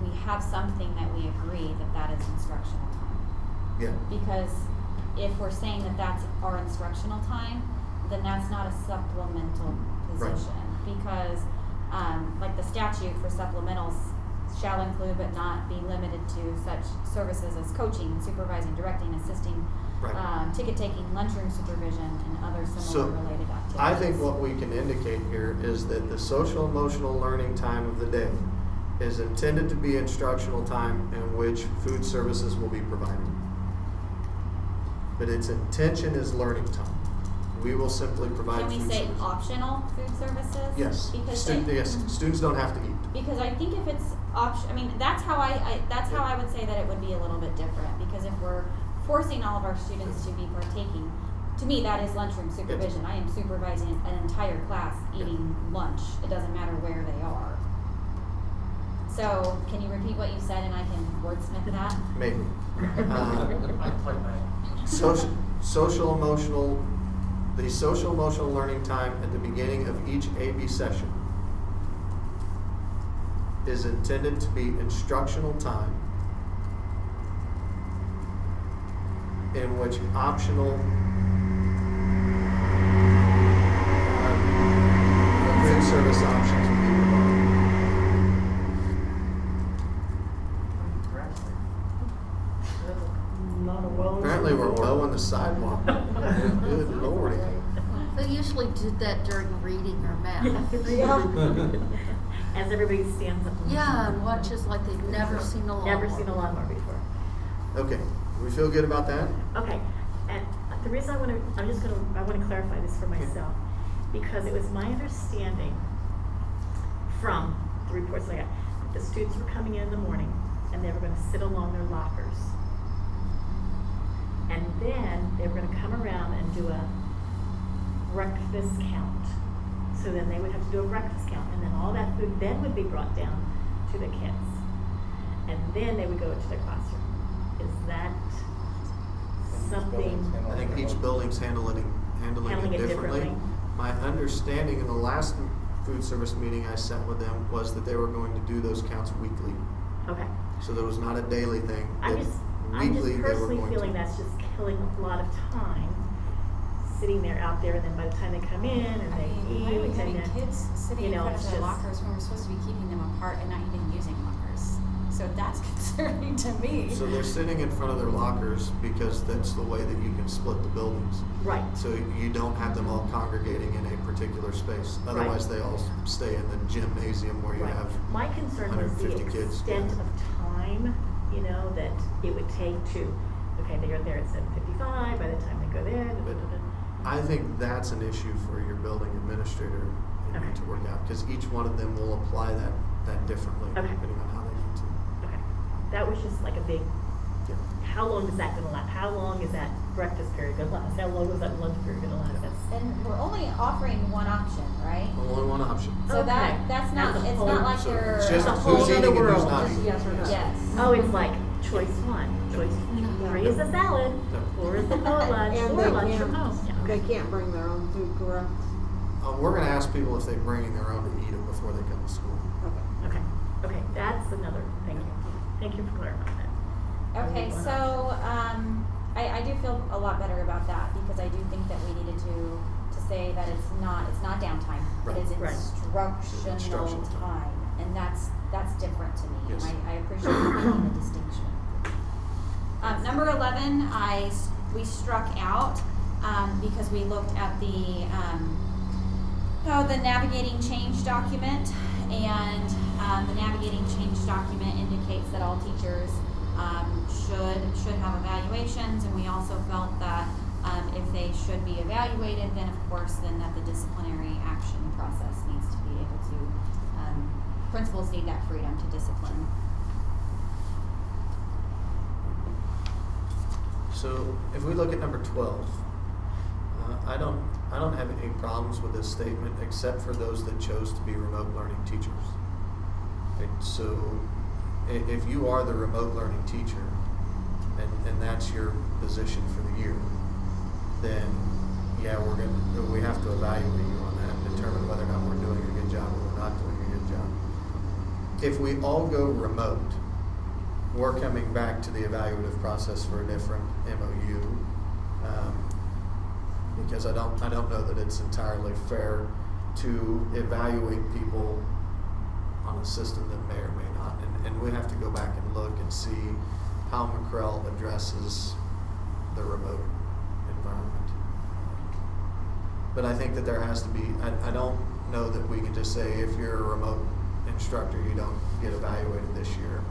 we have something that we agree that is instructional time. Yeah. Because if we're saying that that's our instructional time, then that's not a supplemental Right. position. Because like the statute for supplementals shall include but not be limited to such services as coaching, supervising, directing, assisting, Right. ticket taking, lunchroom supervision, and other So, similar related activities. I think what we can indicate here is that the social emotional learning time of the day is intended to be instructional time in which food services will be provided. But its intention is learning time. We will simply provide Can we food say services. optional food services? Yes. Because Yes, students don't have to eat. Because I think if it's I mean, that's how that's how I would say that it would be a little bit different, because if we're forcing all of our students to be partaking, to me, that is lunchroom supervision. I am supervising an entire class eating lunch. It doesn't matter where they are. So, can you repeat what you said and I can wordsmith that? Maybe. I play back. Social emotional learning time at the beginning of each AB session is intended to be instructional time in which optional food service options will be Not a well. provided. Apparently we're mowing the sidewalk. Good lordy. They usually do that during reading or math. As everybody stands up. Yeah, and watches like they've never seen a lawnmower. Never seen a lawnmower before. Okay, we feel good about that? Okay, and the reason I want to clarify this for myself, because it was my understanding from the reports I got, the students were coming in the morning and they were going to sit along their lockers. And then they were going to come around and do a breakfast count. So then they would have to do a breakfast count, and then all that food then would be brought down to the kids. And then they would go into their classroom. Is that something? I think each building's handling Handling it it differently. differently. My understanding in the last food service meeting I sat with them was that they were going to do those counts weekly. Okay. So there was not a daily thing. I'm that just weekly they were personally going feeling to. that's just killing a lot of time sitting there out there, and then by the time they come in and I they mean, why are we eat, having and then, kids sitting you in know, front of it's their just- lockers when we're supposed to be keeping them apart and not even using lockers? So that's concerning to me. So they're sitting in front of their lockers because that's the way that you can split the buildings. Right. So you don't have them all congregating in a particular space. Otherwise, they all stay in the gymnasium where you Right. have My concern was the 150 kids. extent of time, you know, that it would take to, okay, they're there at 7:55, by the time they go there, da, da, da, da. I think that's an issue for your building administrator you Okay. need to work out, because each one of them will apply that differently, Okay. depending on how they need to. Okay, that was just like a big, Yeah. how long is that gonna last? How long is that breakfast period gonna last? How long is that lunch period gonna last? That's, And we're only offering one option, right? Only one option. So Okay. that's not, That's a it's whole- not like So you're. it's just a whole who's eating other and who's world. not Just eating. yes or no. Yes. oh, it's like choice one, choice three is a salad, four is the boat lunch, And or they lunch from can't, home. Yeah, they okay. can't bring their own food, correct? We're gonna ask people if they're bringing their own to eat it before they come to school. Okay. Okay, that's another, thank you. Thank you for clarifying that. Okay, One so, I do feel a lot better about that, because I do think that we needed to say that it's not downtime. Right. It is Right. instructional Instructional time. time, and that's different to me, and Yes. I appreciate you making the distinction. Number 11, we struck out, because we looked at the navigating change document, and, the navigating change document indicates that all teachers, should have evaluations, and we also felt that, if they should be evaluated, then of course, then that the disciplinary action process needs to be able to, principals need that freedom to discipline. So if we look at number 12, I don't have any problems with this statement except for those that chose to be remote learning teachers. Right, so if you are the remote learning teacher and that's your position for the year, then yeah, we have to evaluate you on that and determine whether or not we're doing a good job or we're not doing a good job. If we all go remote, we're coming back to the evaluative process for a different MOU, because I don't know that it's entirely fair to evaluate people on a system that may or may not, and we have to go back and look and see how McCrell addresses the remote environment. But I think that there has to be, I don't know that we can just say if you're a remote instructor, you don't get evaluated this year.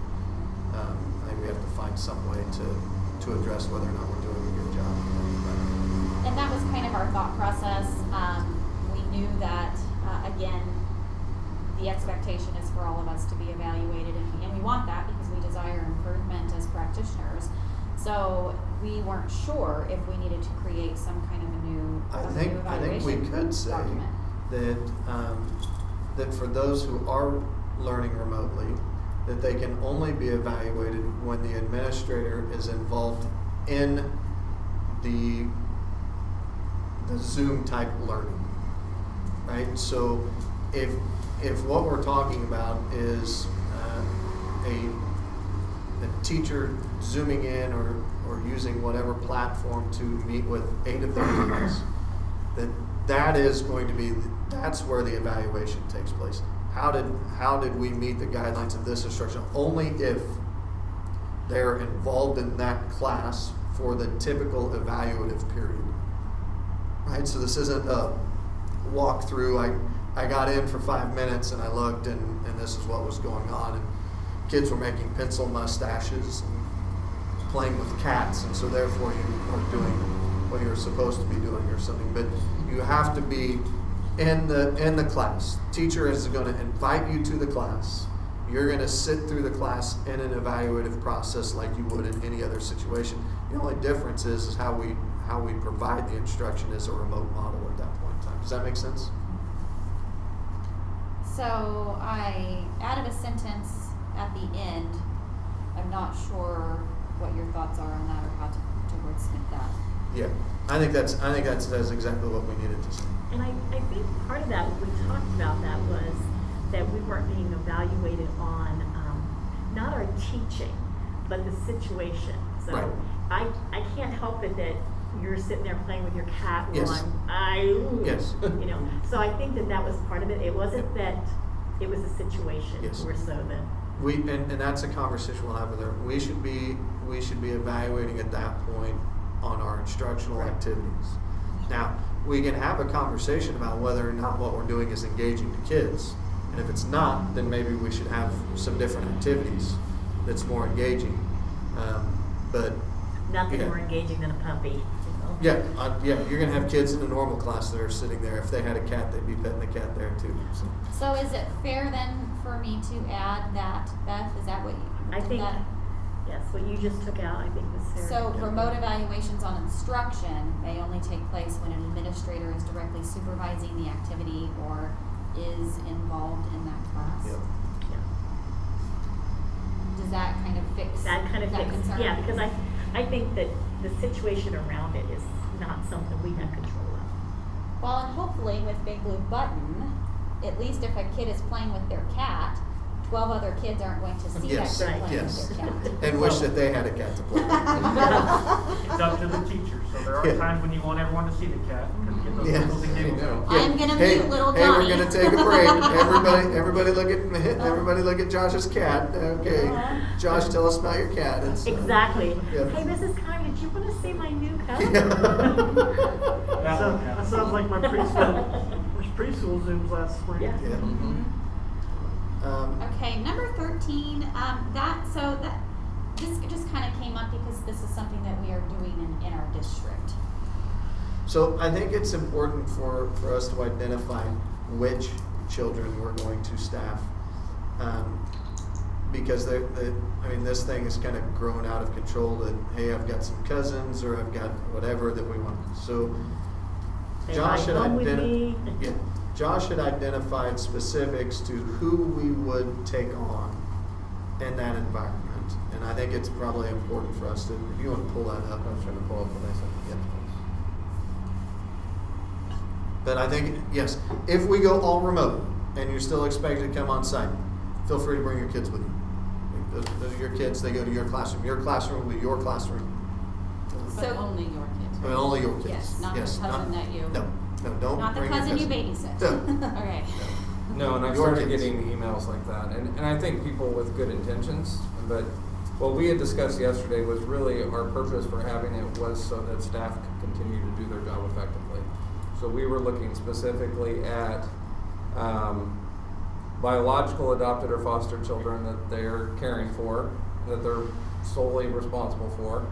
I think we have to find some way to address whether or not we're doing a good job. And that was kind of our thought process. We knew that, again, the expectation is for all of us to be evaluated, and we want that because we desire improvement as practitioners. So we weren't sure if we needed to create some kind of a new I think we evaluation could say document. that for those who are learning remotely, that they can only be evaluated when the administrator is involved in the Zoom type learning, right? So if what we're talking about is a teacher zooming in or using whatever platform to meet with 8 of their students, that is going to be, that's where the evaluation takes place. How did we meet the guidelines of this instruction? Only if they're involved in that class for the typical evaluative period. Right, so this isn't a walk through, I got in for 5 minutes and I looked and this is what was going on, and kids were making pencil mustaches and playing with cats, and so therefore you weren't doing what you're supposed to be doing or something. But you have to be in the class. Teacher is going to invite you to the class. You're going to sit through the class in an evaluative process like you would in any other situation. The only difference is how we provide the instruction as a remote model at that point in time. Does that make sense? So I added a sentence at the end. I'm not sure what your thoughts are on that or how to wordsmith that. Yeah, I think that's exactly what we needed to say. And I think part of that, when we talked about that, was that we weren't being evaluated on, not our teaching, but the situation. So Right. I can't help it that you're sitting there playing with your cat while Yes. Yes. you know, so I think that was part of it. It wasn't that, it was a situation Yes. more so than. And that's a conversation we'll have with her. We should be evaluating at that point on our instructional activities. Now, we can have a conversation about whether or not what we're doing is engaging the kids. And if it's not, then maybe we should have some different activities that's more engaging. But Nothing yeah. more engaging than a puppy, you know? Yeah, you're gonna have kids in the normal class that are sitting there. If they had a cat, they'd be petting the cat there too. So. So is it fair then for me to add that, Beth, is that what you? I think, that- yes, what you just took out, I think was fair. So remote evaluations on instruction may only take place when an administrator is directly supervising the activity or is involved in that class? Yep. Yeah. Does that kind of fix That kind of that thing, concern? yeah, because I think that the situation around it is not something we have control of. Well, and hopefully with Big Blue Button, at least if a kid is playing with their cat, 12 other kids aren't going to see Yes, that kid playing yes. with their cat. And wish that they had a cat to play with. It's up to the teacher, so there are Yeah. times when you want everyone to see the cat, because get those Yeah. giggles and giggles There you out. go. I'm gonna Hey, mute little hey, Johnny. we're gonna take a break. Everybody look at Josh's cat. Okay, Josh, tell us about your cat. It's, Exactly. Yeah. Hey, Mrs. Connie, did you want to see my new cat? That So, one that happens. sounds like my preschool Zooms last spring. Yeah. Yeah. Mhm. Okay, number 13, this just kind of came up because this is something that we are doing in our district. So I think it's important for us to identify which children we're going to staff. Because this thing is kind of growing out of control that, hey, I've got some cousins or I've got whatever that we want. So They Josh might had come with me. Josh had identified specifics to who we would take on in that environment. And I think it's probably important for us to, if you want to pull that up, I was trying to pull up what I said. But I think, yes, if we go all remote and you're still expected to come on site, feel free to bring your kids with you. Those are your kids, they go to your classroom. Your classroom will be your classroom. So- But only your kids. I mean, only your kids. Yes, not the Yes, cousin that you- No, don't Not the bring your cousin you babysit. No. Okay. No, and I've Your started kids. getting emails like that, and I think people with good intentions, but what we had discussed yesterday was really our purpose for having it was so that staff could continue to do their job effectively. So we were looking specifically at biological adopted or foster children that they're caring for, that they're solely responsible for.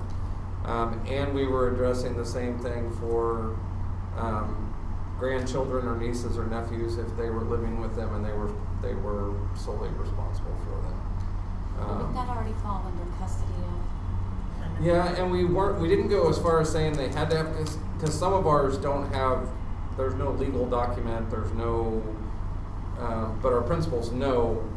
And we were addressing the same thing for grandchildren or nieces or nephews if they were living with them and they were solely responsible for them. Wouldn't that already fall under custody of? Yeah, and we didn't go as far as saying they had to have, because some of ours don't have, there's no legal document, there's no, but our principals know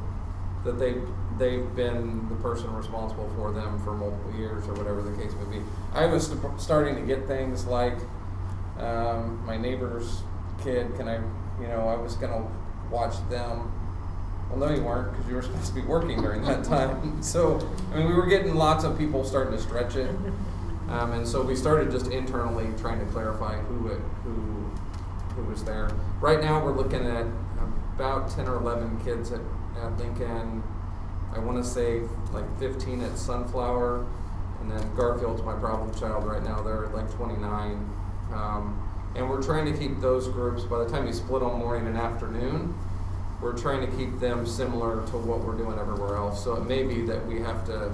that they've been the person responsible for them for multiple years or whatever the case may be. I was starting to get things like, my neighbor's kid, I was gonna watch them. Well, no, you weren't, because you were supposed to be working during that time. So, we were getting lots of people starting to stretch it. And so we started just internally trying to clarify who was there. Right now, we're looking at about 10 or 11 kids at Lincoln. I want to say like 15 at Sunflower, and then Garfield's my problem child right now. They're at like 29. And we're trying to keep those groups, by the time you split them morning and afternoon, we're trying to keep them similar to what we're doing everywhere else. So it may be that we have to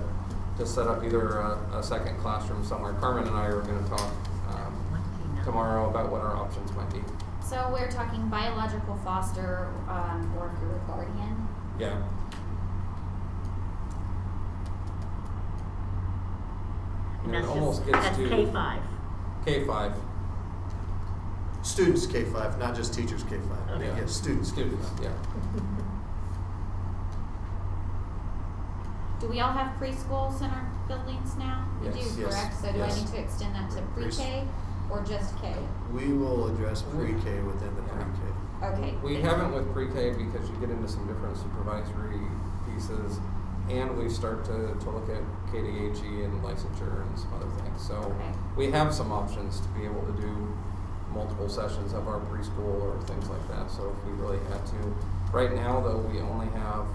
set up either a second classroom somewhere. Carmen and I are going to talk tomorrow about what our options might be. So we're talking biological foster, or if you're a guardian. Yeah. And it that's almost just, gets that's to K-5. K5. Students K-5, not just teachers K-5. Okay. Yeah, students. Students, yeah. Do we all have preschool center buildings now? We Yes. do, Yes. correct? So do I Yes. need to extend that to pre-K or just K? We will address pre-K within the pre-K. Okay. We thank haven't you. with pre-K because you get into some different supervisory pieces. and we start to look at KDHE and licensure and some other things. So Okay. we have some options to be able to do multiple sessions of our preschool or things like that. So if we really had to, right now though, we only have,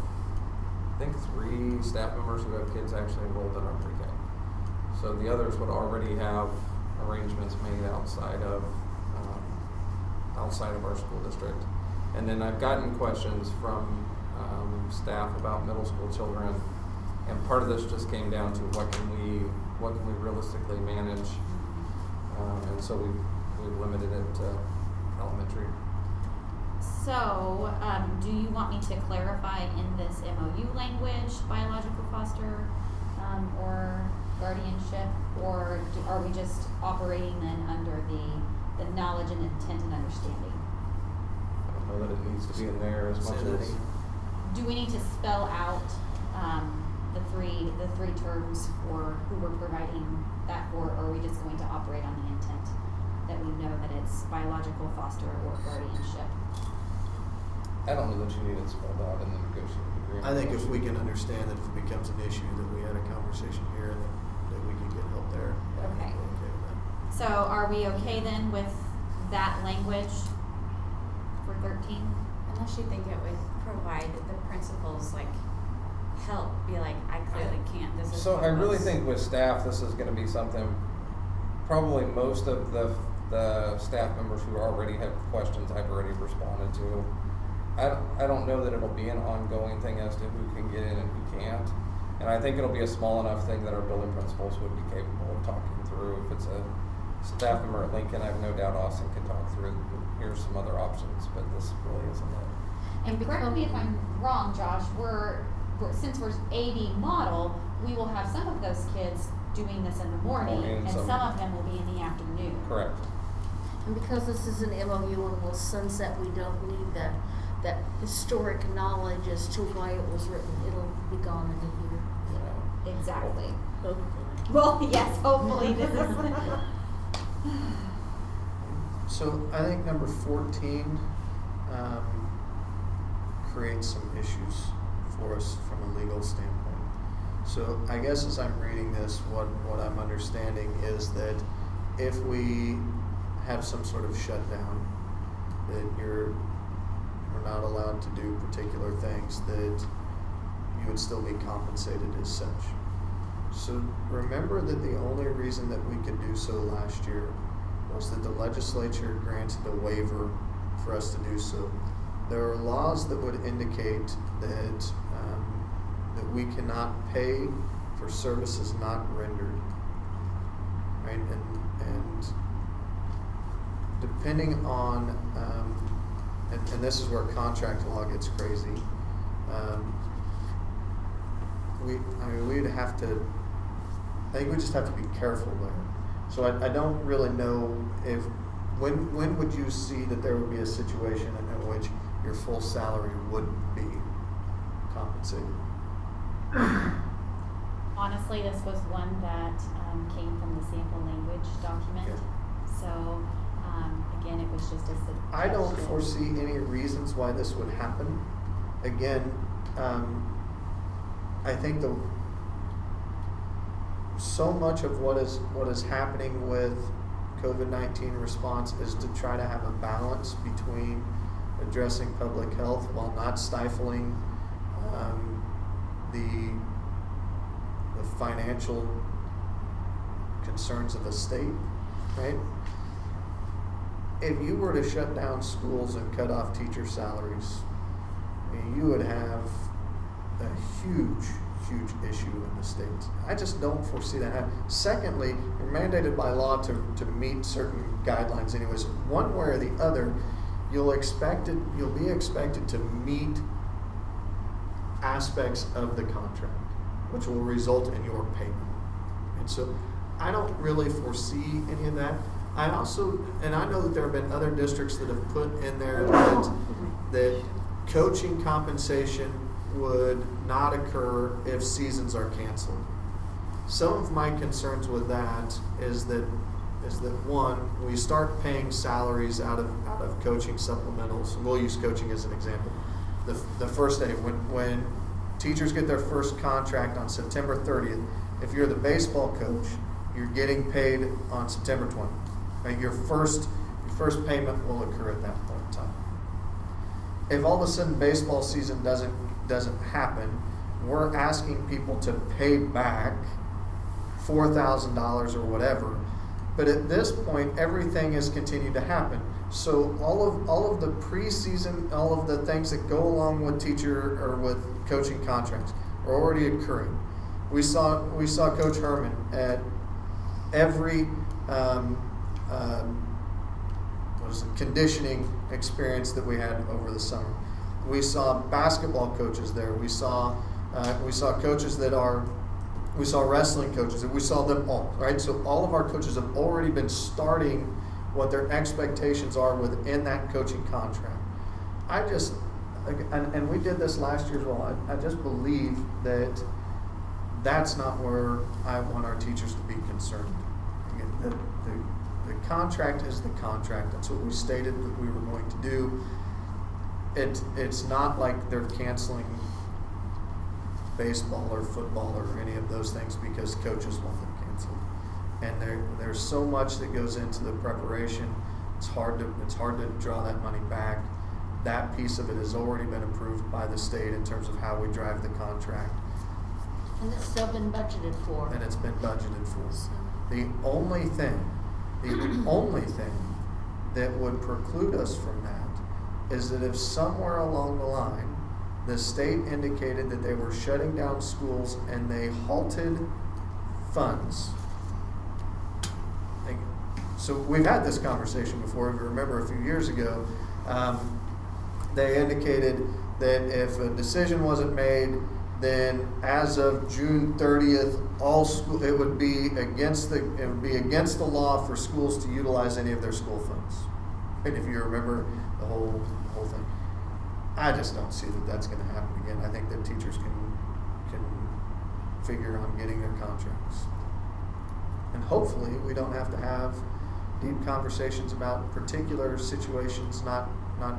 I think 3 staff members who have kids actually enrolled in our pre-K. So the others would already have arrangements made outside of our school district. And then I've gotten questions from staff about middle school children, and part of this just came down to what can we realistically manage, and so we've limited it to elementary. So, do you want me to clarify in this MOU language, biological foster, or guardianship, or are we just operating then under the knowledge and intent and understanding? I don't know that it needs to be in there as Say much that as. again. Do we need to spell out, the three terms for who we're providing that for, or are we just going to operate on the intent that we know that it's biological foster or guardianship? I don't know that you need it spelled out in the negotiated agreement. I think if we can understand that if it becomes an issue, that we had a conversation here and that we can get help there. Okay. We're okay with that. So are we okay then with that language for 13? Unless you think it would provide the principals like help, be like, I clearly can't, this is So what I really was-" think with staff, this is gonna be something, probably most of the staff members who already have questions I've already responded to. I don't know that it'll be an ongoing thing as to who can get in and who can't. And I think it'll be a small enough thing that our building principals would be capable of talking through. If it's a staff member at Lincoln, I have no doubt Austin can talk through, here's some other options, but this really isn't it. And correct me if I'm wrong, Josh, since we're AD model, we will have some of those kids doing this in the morning, Morning, and some- some of them will be in the afternoon. Correct. And because this is an MOU and will sunset, we don't need that historic knowledge as to why it was written. It'll be gone in a year. Yeah. Exactly. Hopefully. Well, yes, hopefully this is. So I think number 14 creates some issues for us from a legal standpoint. So I guess as I'm reading this, what I'm understanding is that if we have some sort of shutdown, that we're not allowed to do particular things, that you would still be compensated as such. So remember that the only reason that we could do so last year was that the legislature granted a waiver for us to do so. There are laws that would indicate that that we cannot pay for services not rendered, right? And depending on and this is where contract law gets crazy. We'd have to. I think we just have to be careful there. So I don't really know if when would you see that there would be a situation in which your full salary would be compensated? Honestly, this was one that came from the sample language document. Yeah. So, again, it was just a suggestion. I don't foresee any reasons why this would happen. Again, I think so much of what is happening with COVID-19 response is to try to have a balance between addressing public health while not stifling the financial concerns of the state, right? If you were to shut down schools and cut off teacher salaries, you would have a huge issue in the state. I just don't foresee that happening. Secondly, you're mandated by law to meet certain guidelines anyways. One way or the other, you'll be expected to meet aspects of the contract, which will result in your payment. And so I don't really foresee any of that. I know that there have been other districts that have put in there that coaching compensation would not occur if seasons are canceled. Some of my concerns with that is that one, we start paying salaries out of coaching supplementals. We'll use coaching as an example. The first day when Teachers get their first contract on September 30th. If you're the baseball coach, you're getting paid on September 20th. Right? Your first payment will occur at that point in time. If all of a sudden baseball season doesn't happen, we're asking people to pay back $4,000 or whatever. But at this point, everything has continued to happen. So all of the preseason, all of the things that go along with teacher or with coaching contracts are already occurring. We saw Coach Herman at every conditioning experience that we had over the summer. We saw basketball coaches there. We saw coaches we saw wrestling coaches, and we saw them all, right? So all of our coaches have already been starting what their expectations are within that coaching contract. And we did this last year as well. I just believe that that's not where I want our teachers to be concerned. Again, the contract is the contract. That's what we stated that we were going to do. It's not like they're canceling baseball or football or any of those things because coaches want them canceled. And there's so much that goes into the preparation. It's hard to draw that money back. That piece of it has already been approved by the state in terms of how we drive the contract. And it's still been budgeted for. And it's been budgeted for. So- The only thing that would preclude us from that is that if somewhere along the line the state indicated that they were shutting down schools and they halted funds. So we've had this conversation before. If you remember a few years ago, they indicated that if a decision wasn't made, then as of June 30th, it would be against the law for schools to utilize any of their school funds. And if you remember the whole thing, I just don't see that that's going to happen again. I think that teachers can figure on getting their contracts, and hopefully we don't have to have deep conversations about particular situations not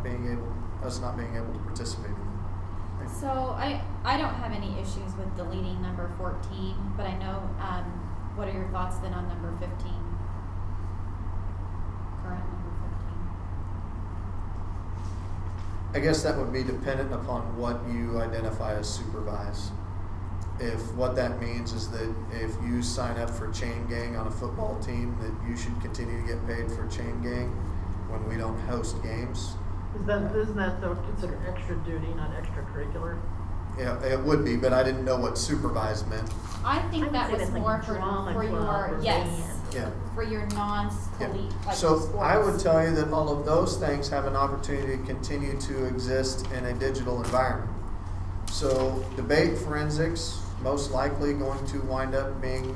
being able to participate in them. So I don't have any issues with deleting number 14, but I know, what are your thoughts then on number 15? Current number 15? I guess that would be dependent upon what you identify as supervise. If what that means is that if you sign up for chain gang on a football team, that you should continue to get paid for chain gang when we don't host games. Isn't that though considered extra duty, not extracurricular? Yeah, it would be, but I didn't know what supervise meant. I think would that say was that's like more for drama your, club or yes, band. Yeah. for your non-collegiate, like So sports. I would tell you that all of those things have an opportunity to continue to exist in a digital environment. So debate forensics, most likely going to wind up being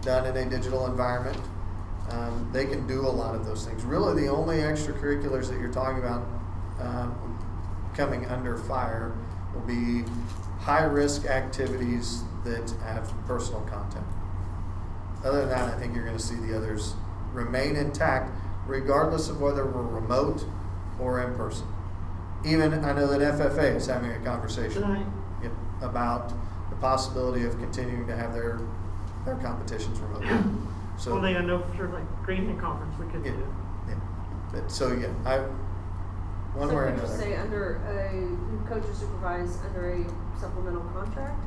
done in a digital environment. They can do a lot of those things. Really, the only extracurriculars that you're talking about coming under fire will be high-risk activities that have personal content. Other than that, I think you're going to see the others remain intact, regardless of whether we're remote or in person. Even, I know that FFA is having a conversation Tonight. about the possibility of continuing to have their competitions remotely. So, Well, they know for sure, like Green Conference, we could yeah, do. yeah. But, so yeah, one way or So could you another. say under a coach or supervise under a supplemental contract?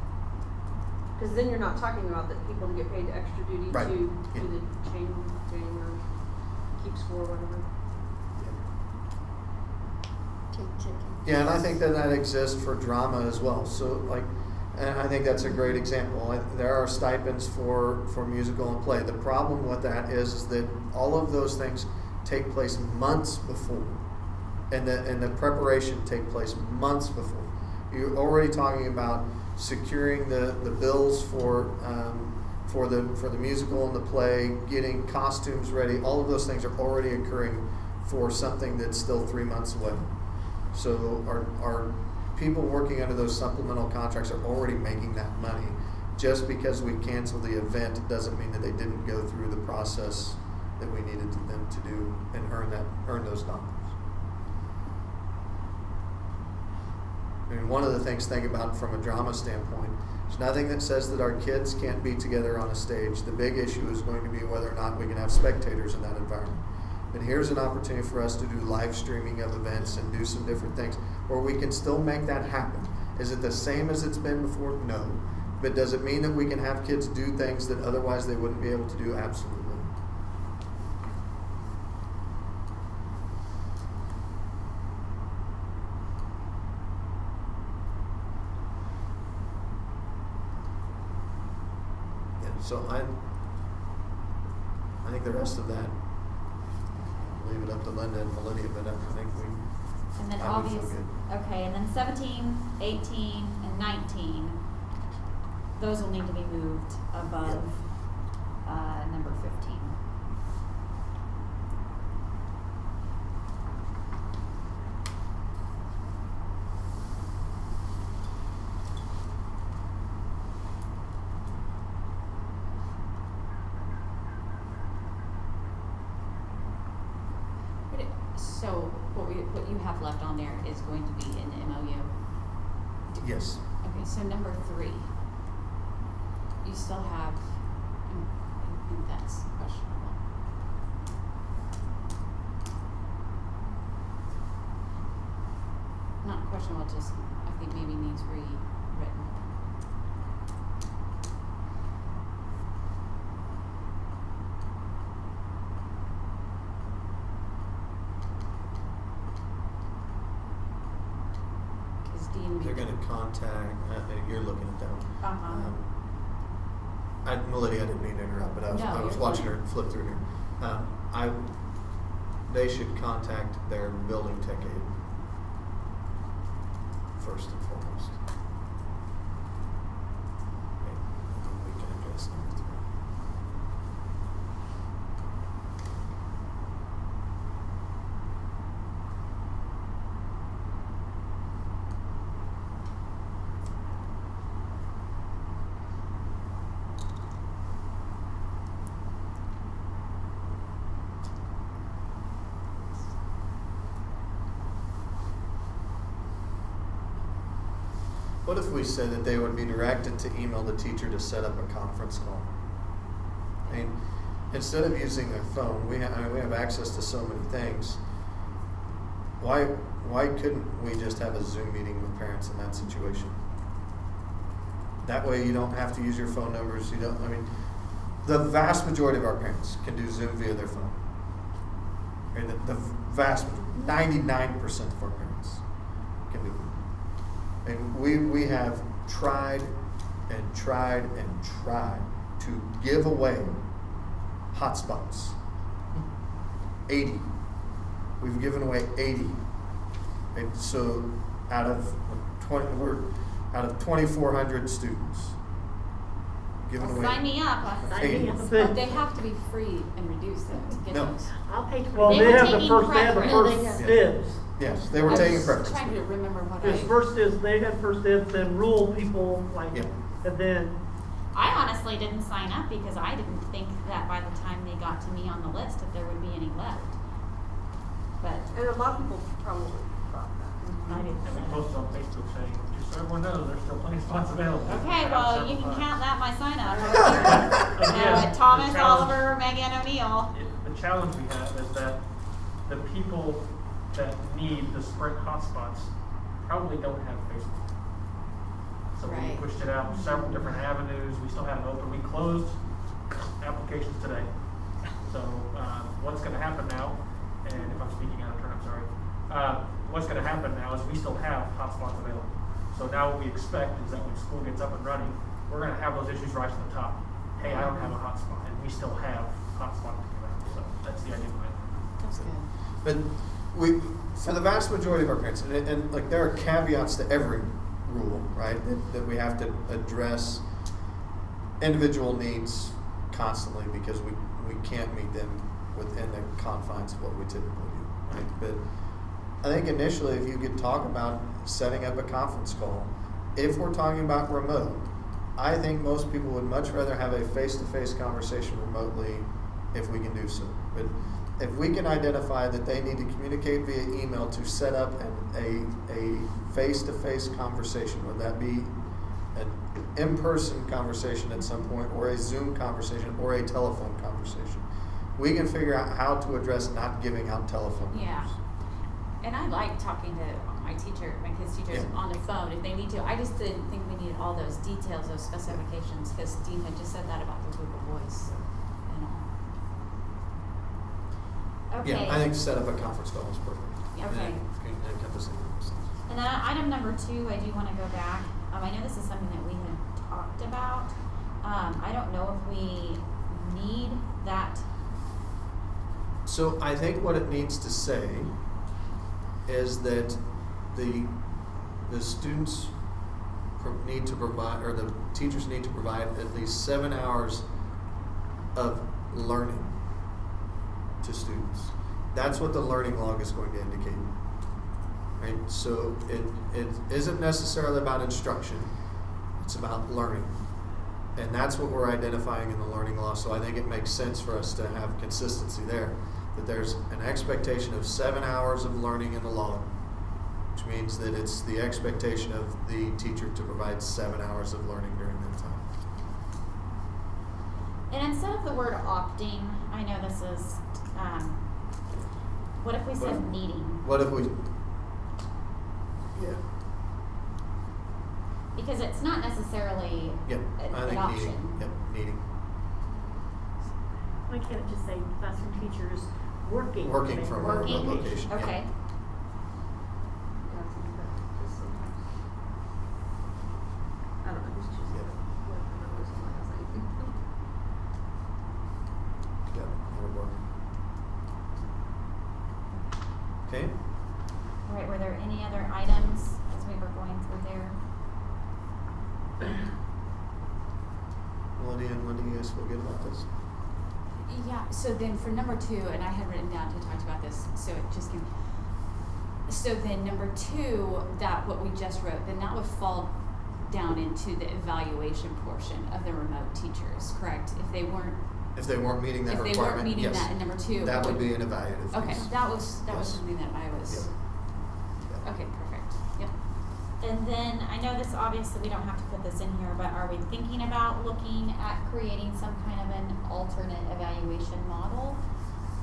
Because then you're not talking about that people get paid extra duty Right. to Yeah. do the chain gang or keep score or whatever. Yeah, and I think that exists for drama as well. So and I think that's a great example. There are stipends for musical and play. The problem with that is that all of those things take place months before, and the preparation take place months before. You're already talking about securing the bills for the musical and the play, getting costumes ready. All of those things are already occurring for something that's still 3 months away. So our people working under those supplemental contracts are already making that money. Just because we cancel the event doesn't mean that they didn't go through the process that we needed them to do and earn those dollars. I mean, one of the things, think about from a drama standpoint, there's nothing that says that our kids can't be together on a stage. The big issue is going to be whether or not we can have spectators in that environment. And here's an opportunity for us to do live streaming of events and do some different things where we can still make that happen. Is it the same as it's been before? No. But does it mean that we can have kids do things that otherwise they wouldn't be able to do? Absolutely. Yeah, so I think the rest of that, leave it up to Linda and Melinda, but I think And then I would feel obvious, good. okay, and then 17, 18, and 19, those will need to be moved above, number 15. So what you have left on there is going to be in the MOU? Yes. Okay, so number 3, you still have, I think that's questionable. Not questionable, just I think maybe needs rewritten. Cause D&B. They're gonna contact, you're looking at that one. Uh-huh. Melody, I didn't mean to interrupt, but I No, was you're watching fine. her flip through here. They should contact their building tech aide first and foremost. Okay, we can address number 3. What if we said that they would be directed to email the teacher to set up a conference call? I mean, instead of using their phone, we have access to so many things. Why couldn't we just have a Zoom meeting with parents in that situation? That way you don't have to use your phone numbers. The vast majority of our parents can do Zoom via their phone. Okay, the vast majority, 99% of our parents can do it. And we have tried and tried and tried to give away hotspots. 80. We've given away 80. And so out of 2,400 students. Given Well, away. sign me up. Sign me up. But they have to be free and reduced though to get No. those. I'll pay $20. Well, They they were have the taking first, they have the preference. first Yeah. dibs. Yes, they were I taking was preference. trying to remember what Because I. first is, they had first dibs, then rural people, like, Yeah. and then, I honestly didn't sign up because I didn't think that by the time they got to me on the list that there would be any left. But And a lot of people probably thought that. I didn't And we know. posted on Facebook saying, just so everyone knows, there's still plenty of spots available. okay, well you can count that my sign up. Again, Thomas, the challenge- Oliver, Megan O'Neill. The challenge we have is that the people that need the Sprint hotspots probably don't have Facebook. So we Right. pushed it out several different avenues, we still have it open, we closed applications today. So, what's gonna happen now, and if I'm speaking out of turn, I'm sorry. What's gonna happen now is we still have hotspots available. So now what we expect is that when school gets up and running, we're gonna have those issues right to the top. Hey, I don't have a hotspot, and we still have hotspots to give out, so that's the idea behind it. That's good. But for the vast majority of our parents, and like there are caveats to every rule, right? That we have to address individual needs constantly because we can't meet them within the confines of what we typically do, right? But I think initially, if you could talk about setting up a conference call, if we're talking about remote, I think most people would much rather have a face-to-face conversation remotely if we can do so. But if we can identify that they need to communicate via email to set up a face-to-face conversation, whether that be an in-person conversation at some point, or a Zoom conversation, or a telephone conversation, we can figure out how to address not giving out telephone numbers. Yeah. And I like talking to my kids' teachers Yeah. on the phone if they need to. I just didn't think we needed all those details, those specifications, because Dean had just said that about the Google Voice and all. Okay. Yeah, I think set up a conference call is perfect. Yeah. And Okay. then can encompass it. And then item number 2, I do want to go back. I know this is something that we had talked about. I don't know if we need that. So I think what it needs to say is that the students need to provide, or the teachers need to provide at least 7 hours of learning to students. That's what the learning log is going to indicate. Right? So it isn't necessarily about instruction, it's about learning. And that's what we're identifying in the learning law, so I think it makes sense for us to have consistency there. That there's an expectation of 7 hours of learning in the law, which means that it's the expectation of the teacher to provide 7 hours of learning during that time. And instead of the word opting, I know this is, what if we said What- needing? What if we, yeah, Because it's not necessarily yep, an I think option. needing, yep, needing. Why can't it just say classroom teachers working? Working from a Working? remote location, yeah. Okay. Just sometimes. I don't know who's choosing Yeah. what numbers on my house. Yep, that'll work. Okay, All right, were there any other items as we were going through there? Melody and Linda, you guys feel good about this? Yeah, so then for number 2, and I had written down to talk about this, so it just can. So then number 2, that what we just wrote, then that would fall down into the evaluation portion of the remote teachers, correct? If they weren't meeting that if they requirement, weren't meeting yes. that in number 2. That would be an evaluative piece. Okay, that was Yes. something that I was. Yep. Okay, perfect. Yep. And then, I know this, obviously, we don't have to put this in here, but are we thinking about looking at creating some kind of an alternate evaluation model?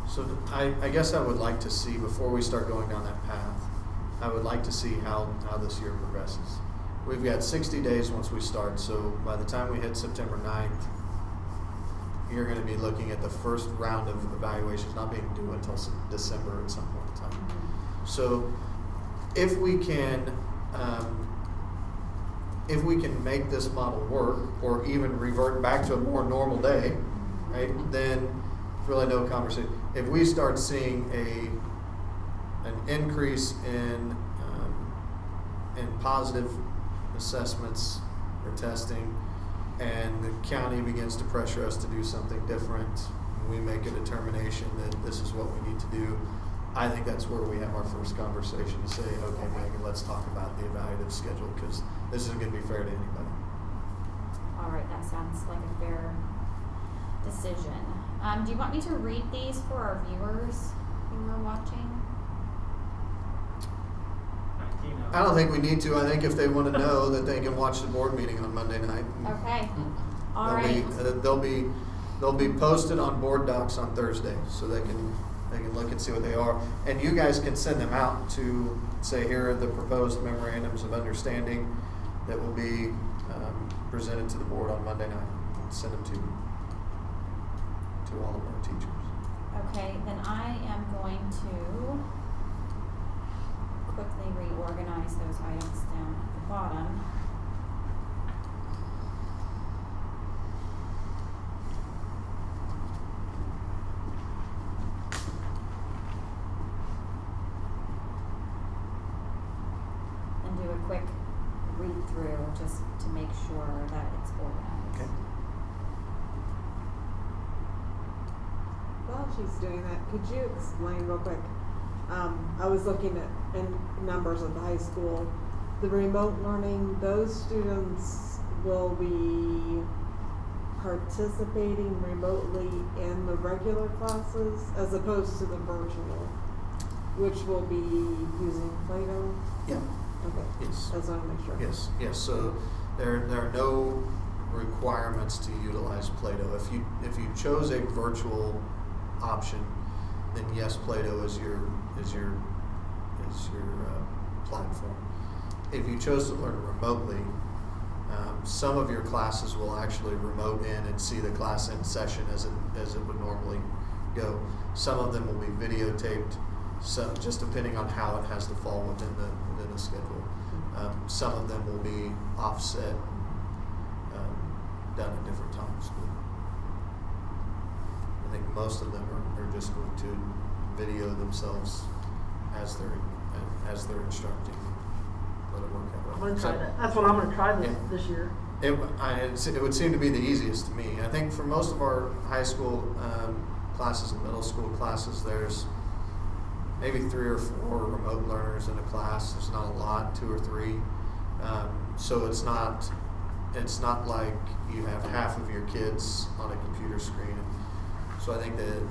So I guess I would like to see, before we start going down that path, I would like to see how this year progresses. We've got 60 days once we start, so by the time we hit September 9th, you're going to be looking at the first round of evaluations not being due until December at some point in time. So if we can make this model work, or even revert back to a more normal day, right, then really no conversation. If we start seeing an increase in positive assessments or testing, and the county begins to pressure us to do something different, we make a determination that this is what we need to do, I think that's where we have our first conversation to say, okay, Megan, let's talk about the evaluative schedule, because this isn't going to be fair to anybody. All right, that sounds like a fair decision. Do you want me to read these for our viewers who are watching? 19 I don't think we need to. I think if they want to know that they can watch the board meeting on Monday night. Okay, all right. They'll be posted on board docs on Thursday, so they can look and see what they are. And you guys can send them out to say, here are the proposed memorandums of understanding that will be presented to the board on Monday night. Send them to all of our teachers. Okay, then I am going to quickly reorganize those items down at the bottom. And do a quick read through just to make sure that it's organized. Okay. While she's doing that, could you explain real quick? I was looking at numbers at the high school. The remote learning, those students will be participating remotely in the regular classes as opposed to the virtual, which will be using Play-Doh? Yeah. Okay. Yes. I just want to make sure. Yes. So there are no requirements to utilize Play-Doh. If you chose a virtual option, then yes, Play-Doh is your platform. If you chose to learn remotely, some of your classes will actually remote in and see the class in session as it would normally go. Some of them will be videotaped, so just depending on how it has to fall within the schedule. Some of them will be offset, done at different times. But I think most of them are just going to video themselves as they're instructing. Let it work out. I'm gonna So- try that. That's what I'm gonna try Yeah. this year. It would seem to be the easiest to me. I think for most of our high school classes and middle school classes, there's maybe 3 or 4 remote learners in a class. There's not a lot, 2 or 3. So it's not like you have half of your kids on a computer screen. So I think that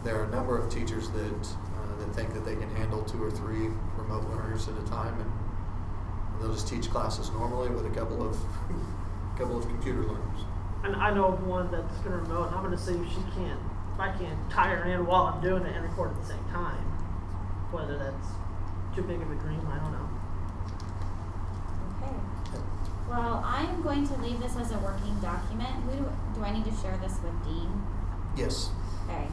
there are a number of teachers that think that they can handle 2 or 3 remote learners at a time, and they'll just teach classes normally with a couple of computer learners. And I know of one that's gonna remote, and I'm gonna see if I can't tie her in while I'm doing it and record at the same time. Whether that's too big of a dream, I don't know. Okay. Well, I'm going to leave this as a working document. Do I need to share this with Dean? Yes. Okay.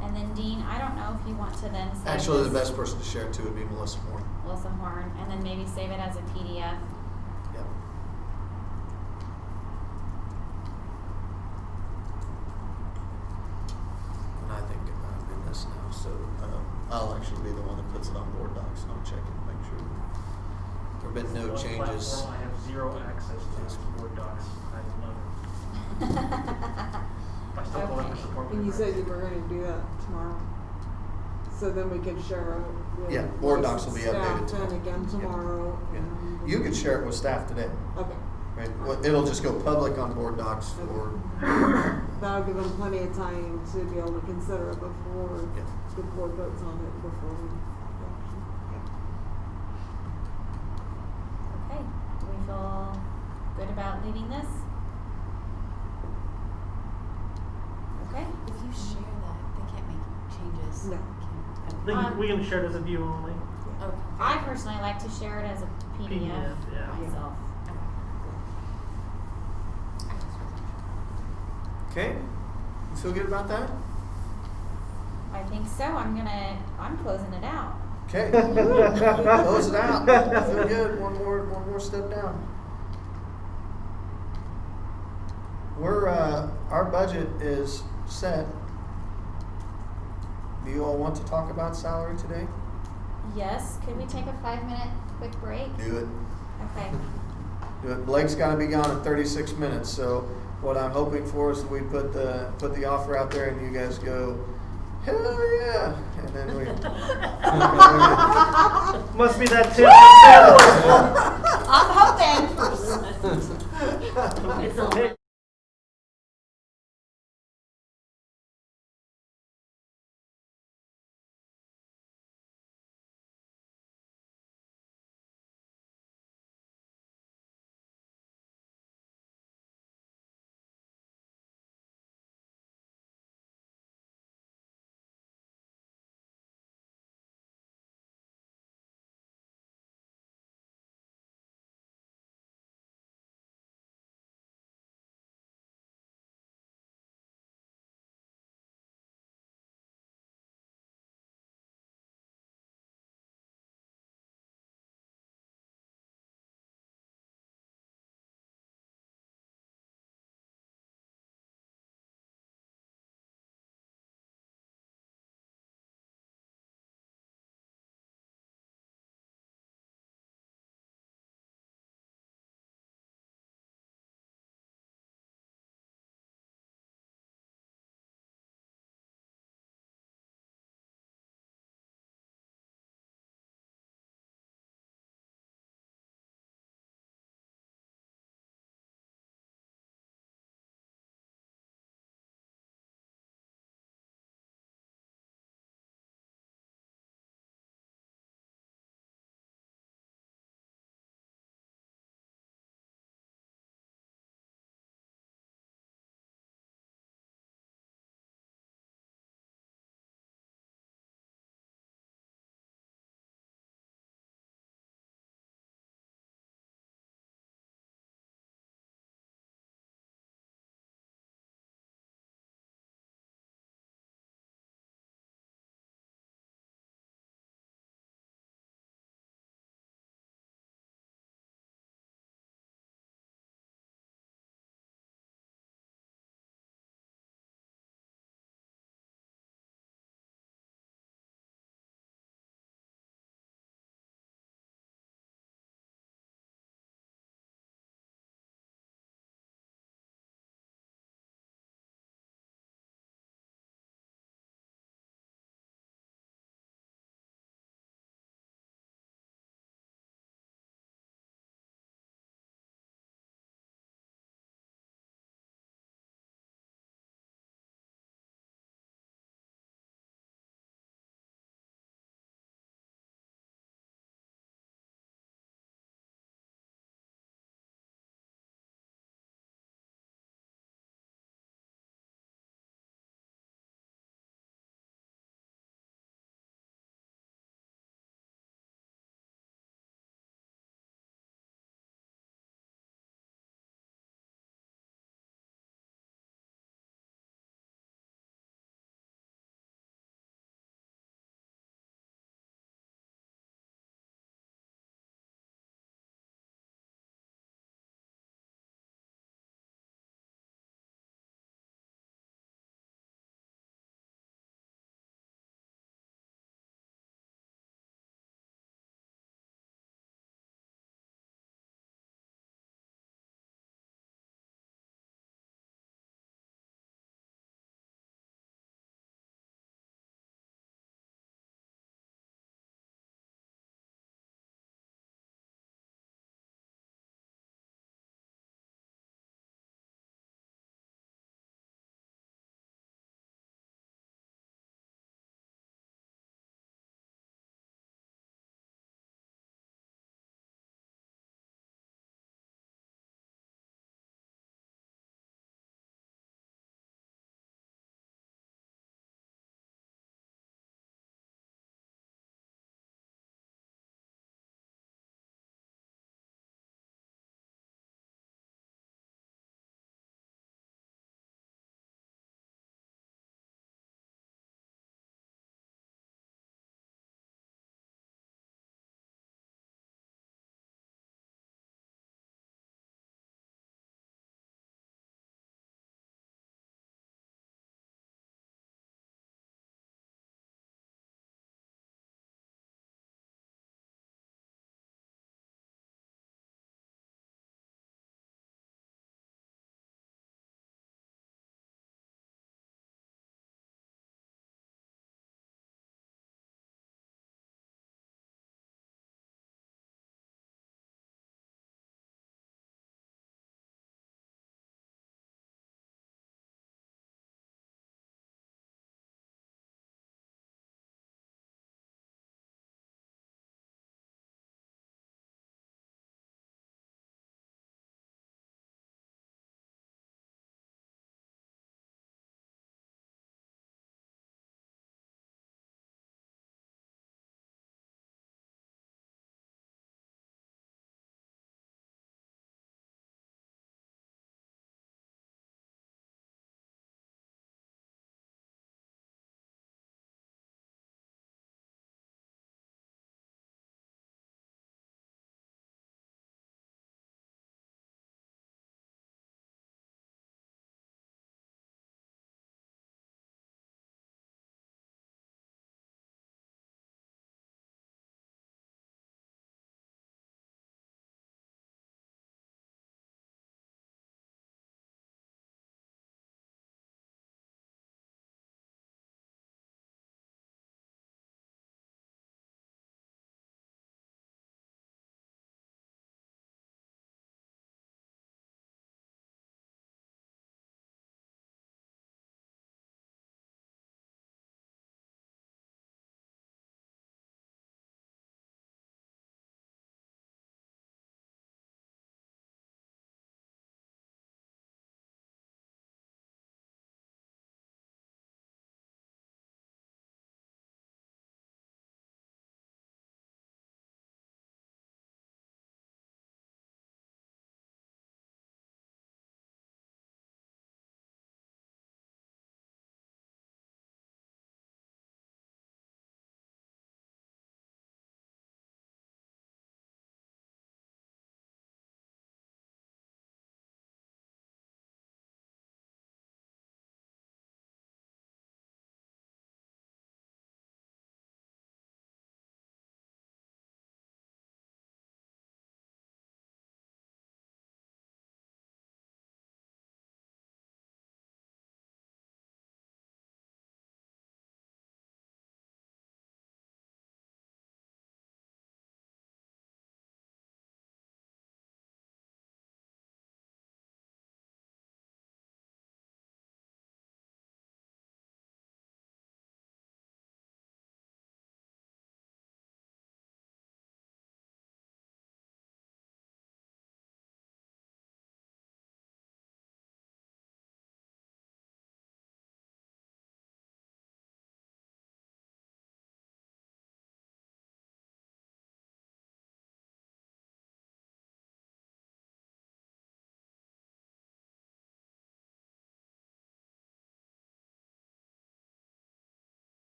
And then Dean, I don't know if you want to then save Actually, the this- best person to share it to would be Melissa Horn. Melissa Horn, and then maybe save it as a PDF. Yep. And I think I'm in this now, so I'll actually be the one that puts it on Board Docs, and I'll check it and make sure there have been no One changes. platform I have zero access to is Word Docs. I love it. I still pull it for support. And you said you were going to do that tomorrow. So then we can share it with Yeah, Board Docs will be updated staff and tomorrow. again Yeah. tomorrow. Yeah. and- You could share it with staff today, Okay. right? Well, it'll just go public on Board Docs for, That'll give them plenty of time to be able to consider it before Yeah. the board votes on it before we action. Okay. Do we feel good about leaving this? Okay. If you share that, they can't make changes. No. We can share it as a view only. Okay. I personally like to share it as a PDF, PDF, yeah. myself. okay? You feel good about that? I think so. I'm closing it out. Okay. Close it out. Feel good. One more step down. Our budget is set. Do you all want to talk about salary today? Yes. Could we take a 5-minute quick break? Do it. Okay. Do it. Blake's got to be gone in 36 minutes. So what I'm hoping for is that we put the offer out there and you guys go, hell yeah, and then we. Must be that tip. I'm hoping. It's all.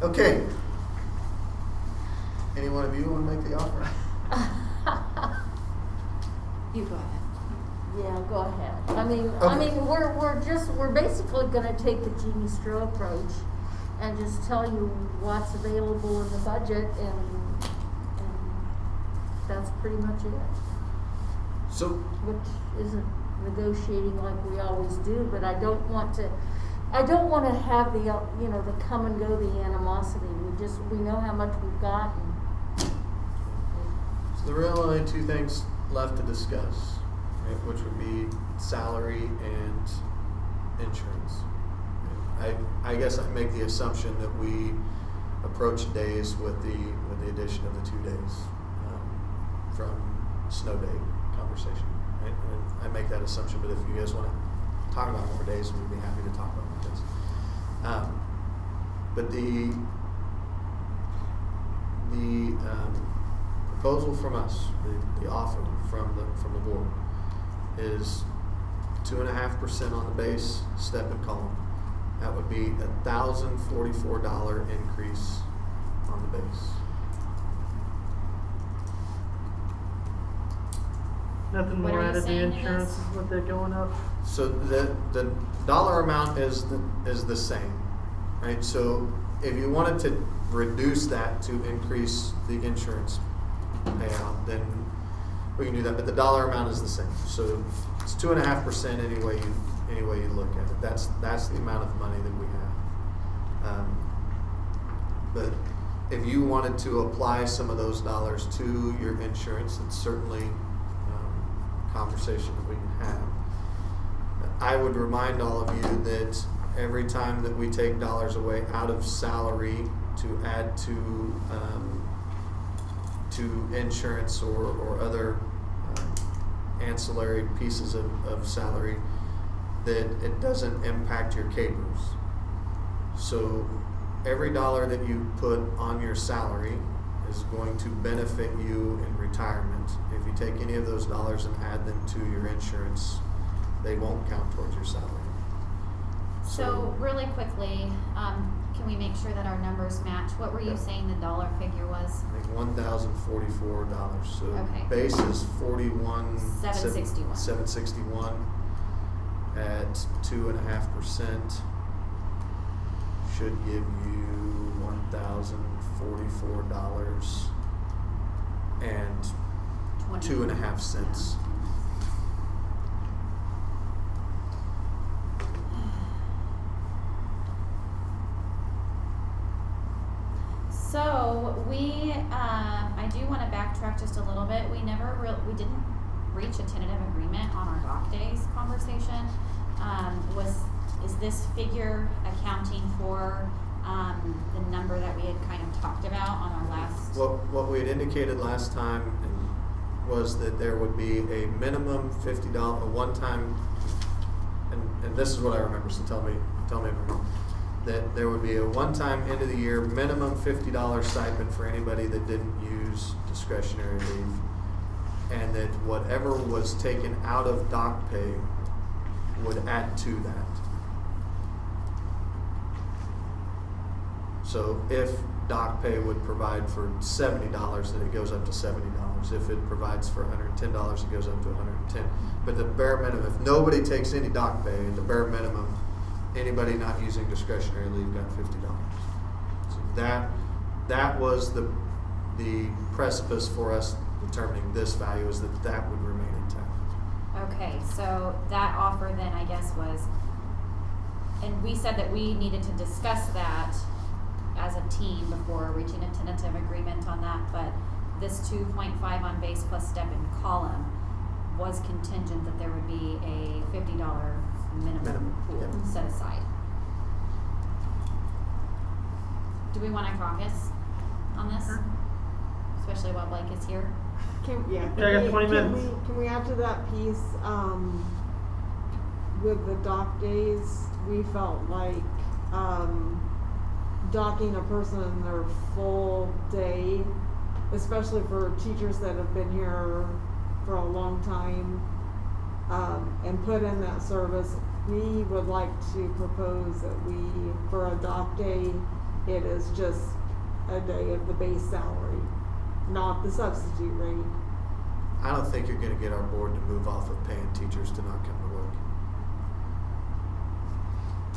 Okay. Any one of you want to make the offer? You go ahead. Yeah, go ahead. I mean, Okay. we're basically gonna take the Jeannie Stroh approach and just tell you what's available in the budget and that's pretty much it. So, Which isn't negotiating like we always do, but I don't want to have the, the come and go, the animosity. We know how much we've got and so there are only two things left to discuss, right, which would be salary and insurance. I guess I make the assumption that we approach days with the addition of the 2 days from snow day conversation. Right? And I make that assumption, but if you guys want to talk about more days, we'd be happy to talk about more days. But the proposal from us, the offer from the board, is 2.5% on the base, step and column. That would be $1,044 increase on the base. Nothing What more are you added to saying in insurance this? is what they're going up. So the dollar amount is the same, right? So if you wanted to reduce that to increase the insurance payout, then we can do that. But the dollar amount is the same. So it's 2.5% any way you look at it. That's the amount of money that we have. But if you wanted to apply some of those dollars to your insurance, it's certainly a conversation that we can have. I would remind all of you that every time that we take dollars away out of salary to add to insurance or other ancillary pieces of salary, that it doesn't impact your capers. So every dollar that you put on your salary is going to benefit you in retirement. If you take any of those dollars and add them to your insurance, they won't count towards your salary. So really quickly, can we make sure that our numbers match? What were you Yeah. saying the dollar figure was? I think $1,044. So Okay. base is $41,761 $761. at 2.5% should give you $1,044 and 2.5 cents. So we, I do want to backtrack just a little bit. We didn't reach a tentative agreement on our dock days conversation. Is this figure accounting for the number that we had kind of talked about on our last? What we had indicated last time was that there would be a minimum $50, a one-time, and this is what I remember, so tell me if I'm wrong, that there would be a one-time end of the year minimum $50 stipend for anybody that didn't use discretionary leave, and that whatever was taken out of dock pay would add to that. So if dock pay would provide for $70, then it goes up to $70. If it provides for $110, it goes up to $110. But the bare minimum, if nobody takes any dock pay, the bare minimum, anybody not using discretionary leave got $50. So that was the precipice for us determining this value, is that would remain intact. Okay, so that offer then I guess was, and we said that we needed to discuss that as a team before reaching a tentative agreement on that, but this 2.5 on base plus step and column was contingent that there would be a $50 minimum pool Yep. set aside. Do we want to caucus on this? Especially while Blake is here? Can I got 20 minutes. Can we add to that piece, with the dock days, we felt like, docking a person in their full day, especially for teachers that have been here for a long time, and put in that service, we would like to propose that we, for a dock day, it is just a day of the base salary, not the substitute rate. I don't think you're gonna get our board to move off of paying teachers to not come to work.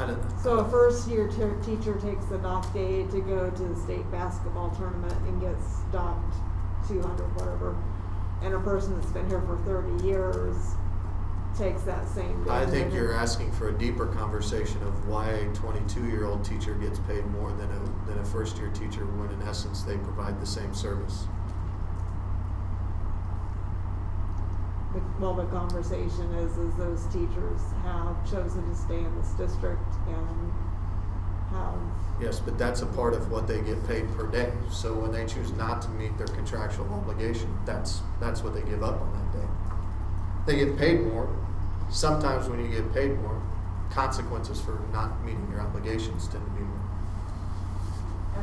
I don't. So a first year teacher takes a dock day to go to the state basketball tournament and gets docked 200 whatever, and a person that's been here for 30 years takes that same day. I think you're asking for a deeper conversation of why a 22-year-old teacher gets paid more than a first-year teacher when in essence they provide the same service. Well, the conversation is those teachers have chosen to stay in this district and have, Yes, but that's a part of what they get paid per day. So when they choose not to meet their contractual obligation, that's what they give up on that day. They get paid more. Sometimes when you get paid more, consequences for not meeting your obligations tend to be more.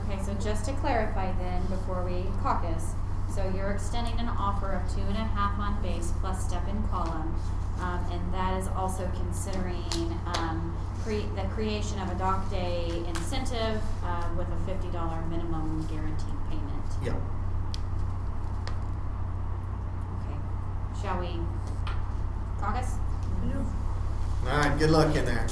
Okay, so just to clarify then, before we caucus, so you're extending an offer of 2.5 on base plus step in column, and that is also considering, the creation of a dock day incentive, with a $50 minimum guaranteed payment. Yeah. Okay, shall we caucus? All right, good luck in there.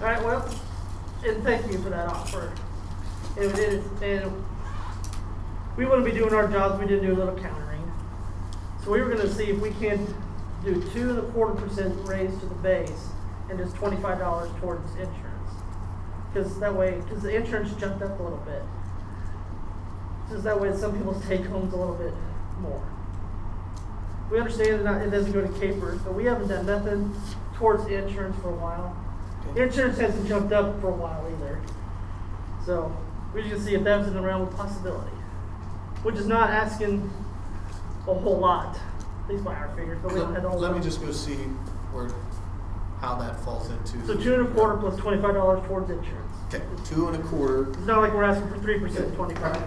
Alright, well, and thank you for that offer. And we wouldn't be doing our jobs, we didn't do a little countering. So we were gonna see if we can do 2.25% raise to the base and just $25 towards insurance. Cause the insurance jumped up a little bit. Just that way some people's take home's a little bit more. We understand it doesn't go to capers, but we haven't done nothing towards insurance for a while. Okay. Insurance hasn't jumped up for a while either. So we're just gonna see if that was in the realm of possibility. Which is not asking a whole lot, at least by our figures, but we don't have the whole. Let me just go see how that falls into. So 2.25 plus $25 towards insurance. Okay, 2.25. It's not like we're asking for 3%, 25.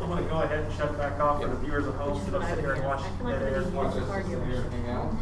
I'm gonna go ahead and shut it back off for the viewers at home, Which is so they'll what I sit here would and watch guess. I feel like dead we air. need to Watch use this, the cardio sit here, machine. hang out.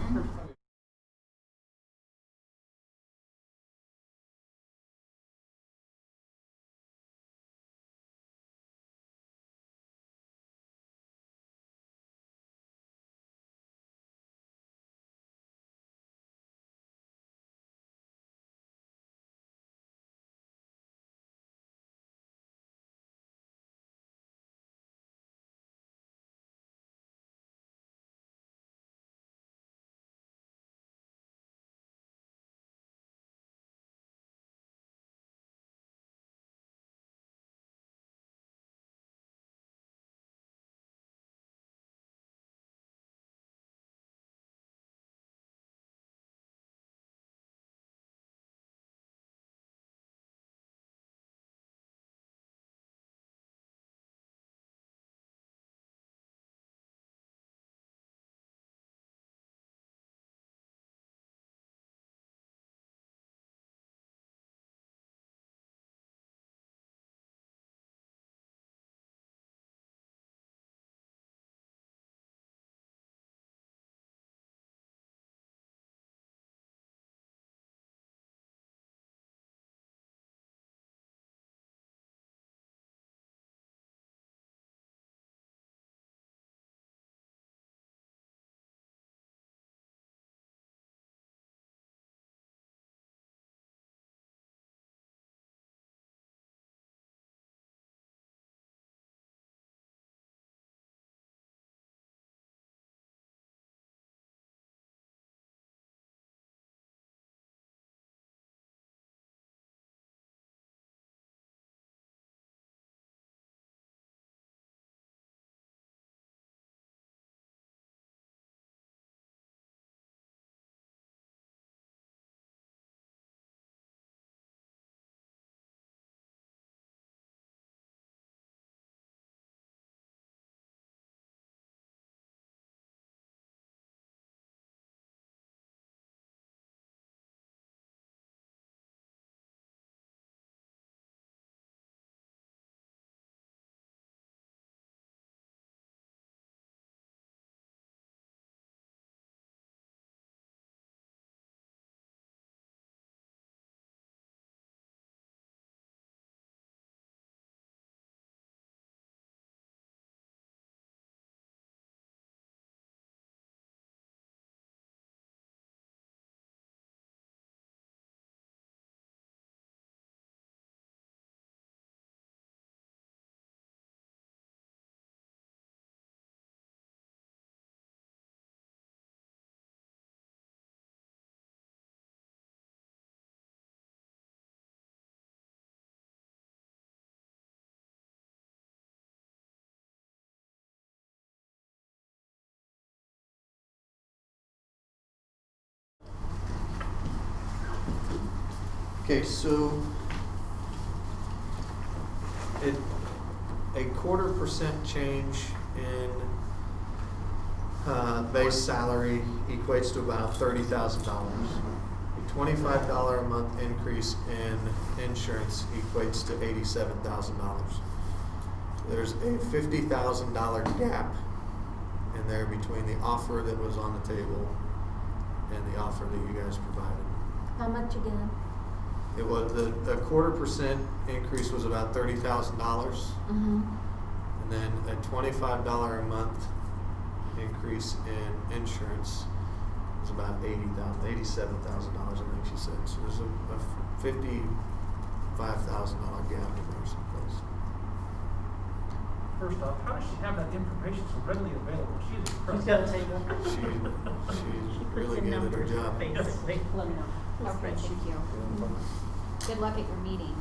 Okay, so a 0.25% change in base salary equates to about $30,000. A $25 a month increase in insurance equates to $87,000. There's a $50,000 gap in there between the offer that was on the table and the offer that you guys provided. How much again? It was the 0.25% increase was about $30,000, Mm-hmm. and then a $25 a month increase in insurance is was about $87,000, I think she said. So there's a $55,000 gap in there someplace. First off, how does she have that information so readily available? She is She's incredible. got a table. She's She puts really in good at her numbers, job. basically. Let me know. Okay, thank you. Good luck at your meeting.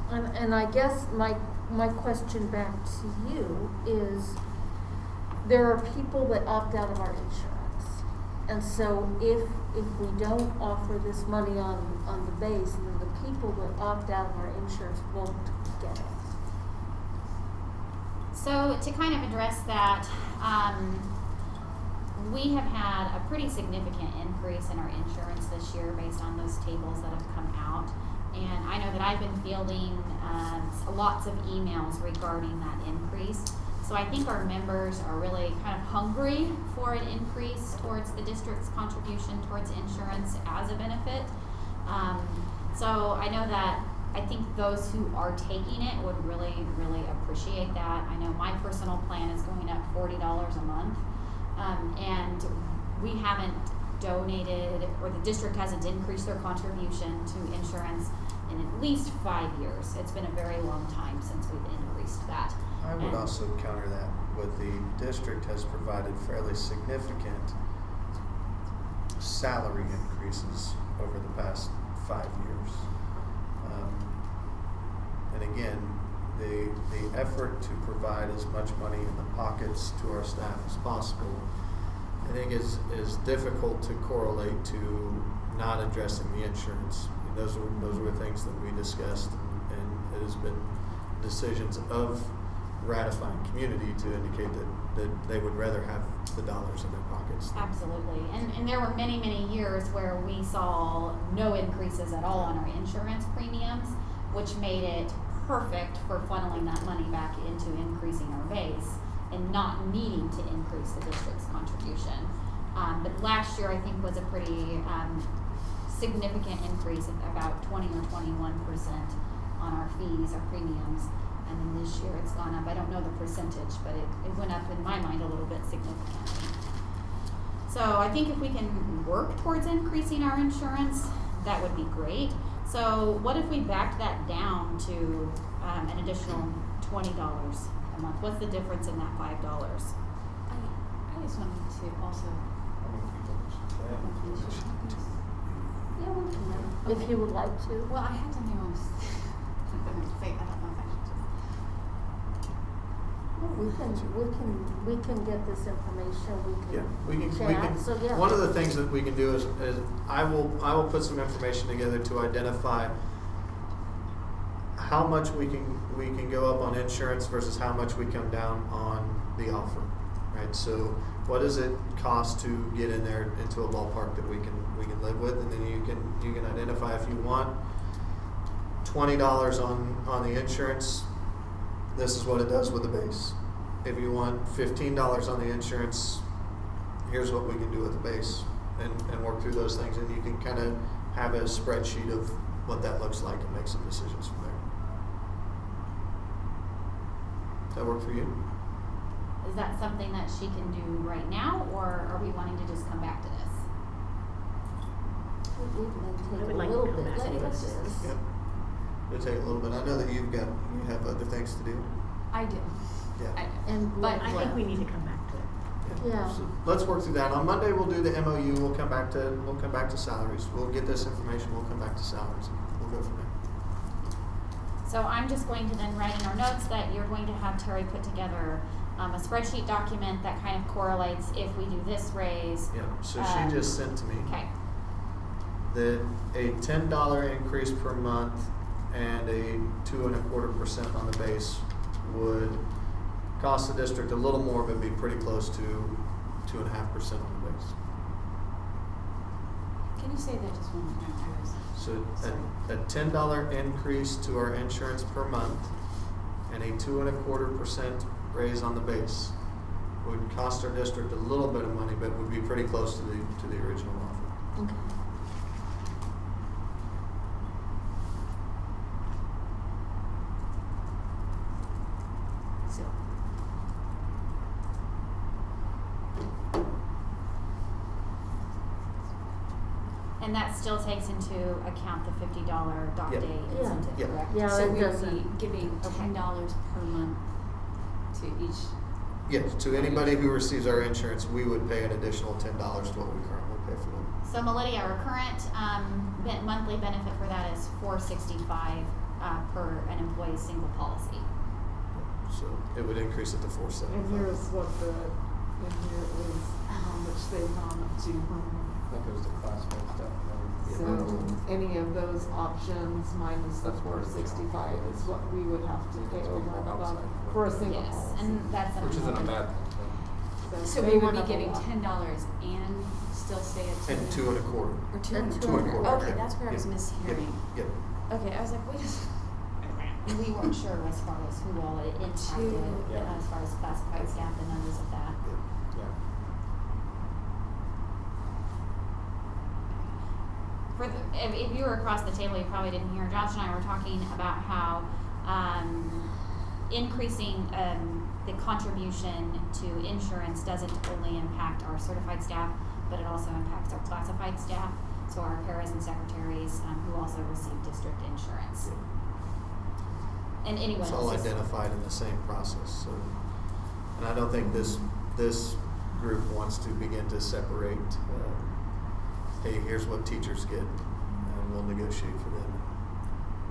And I guess my question back to you is, there are people that opt out of our insurance. And so if we don't offer this money on the base, then the people that opt out of our insurance won't get it. So to kind of address that, we have had a pretty significant increase in our insurance this year based on those tables that have come out. And I know that I've been fielding lots of emails regarding that increase. So I think our members are really kind of hungry for an increase towards the district's contribution towards insurance as a benefit. So I know that I think those who are taking it would really, really appreciate that. I know my personal plan is going up $40 a month. And we haven't donated, or the district hasn't increased their contribution to insurance in at least 5 years. It's been a very long time since we've increased that. I would And- also counter that with the district has provided fairly significant salary increases over the past 5 years. And again, the effort to provide as much money in the pockets to our staff as possible, I think is difficult to correlate to not addressing the insurance. And those were things that we discussed, and it has been decisions of ratifying community to indicate that they would rather have the dollars in their pockets. Absolutely. And there were many, many years where we saw no increases at all on our insurance premiums, which made it perfect for funneling that money back into increasing our base and not needing to increase the district's contribution. But last year I think was a pretty significant increase of about 20 or 21% on our fees, our premiums. And then this year it's gone up. I don't know the percentage, but it went up in my mind a little bit significantly. So I think if we can work towards increasing our insurance, that would be great. So what if we backed that down to an additional $20 a month? What's the difference in that $5? I just wanted to also. Yeah, we can. If you would like to. Well, I had something I was going to say. I don't know if I should just. We can get this information, Yeah, we can. chat, so yeah. One of the things that we can do is I will put some information together to identify how much we can go up on insurance versus how much we come down on the offer, right? So what does it cost to get in there into a ballpark that we can live with, and then you can identify if you want $20 on the insurance, this is what it does with the base. If you want $15 on the insurance, here's what we can do with the base, and work through those things, and you can kind of have a spreadsheet of what that looks like and make some decisions from there. Does that work for you? Is that something that she can do right now, or are we wanting to just come back to this? We may I take would a like to little come bit back to later. this. Yep. It'll take a little bit. I know that you have other things to do. I do. Yeah. I do. And But I think we need to come back to it. Yeah. So let's work through that. On Monday we'll do the MOU. We'll come back to salaries. We'll get this information. We'll come back to salaries. We'll go from there. So I'm just going to then write in our notes that you're going to have Terry put together a spreadsheet document that kind of correlates if we do this raise. Yeah. So she just sent to me Okay. that a $10 increase per month and a 2.25% on the base would cost the district a little more, but be pretty close to 2.5% on the base. Can you say that just one more time? I was. So Sorry. a $10 increase to our insurance per month and a 2.25% raise on the base would cost our district a little bit of money, but would be pretty close to the original offer. Okay. And that still takes into account the $50 dock Yep. day Yeah. incentive, Yep. correct? Yeah, So that we would doesn't. be giving Okay. $10 per month to each. Yes, to anybody who receives our insurance, we would pay an additional $10 to what we currently pay for them. So Melidia, our current monthly benefit for that is $465 per an employee's single policy. So it would increase it to And 475. here's what and here is how much they've gone up to per month. I think it was the classified stuff. So any of those options minus the That's part of the 465 is what we would have to pay It's over people and above outside. for a single Yes, policy. and that's an Which isn't a another- bad thing. So they we would went be up a giving lot. $10 and still stay at 2. And 2 1/4. Or 2 And and a two quarter. and a quarter, Okay, yeah. that's where I was Yep. mishearing. Yep. Okay, I was like, wait a second. And we weren't sure as far as who all it impacted, Yeah. as far as classified staff, the numbers of that. Yep. Yeah. For the, if you were across the table, you probably didn't hear, Josh and I were talking about how, increasing, the contribution to insurance doesn't only impact our certified staff, but it also impacts our classified staff, so our paras and secretaries, who also receive district insurance. And anyone It's else all is- identified in the same process, so, and I don't think this group wants to begin to separate, hey, here's what teachers get, and we'll negotiate for them.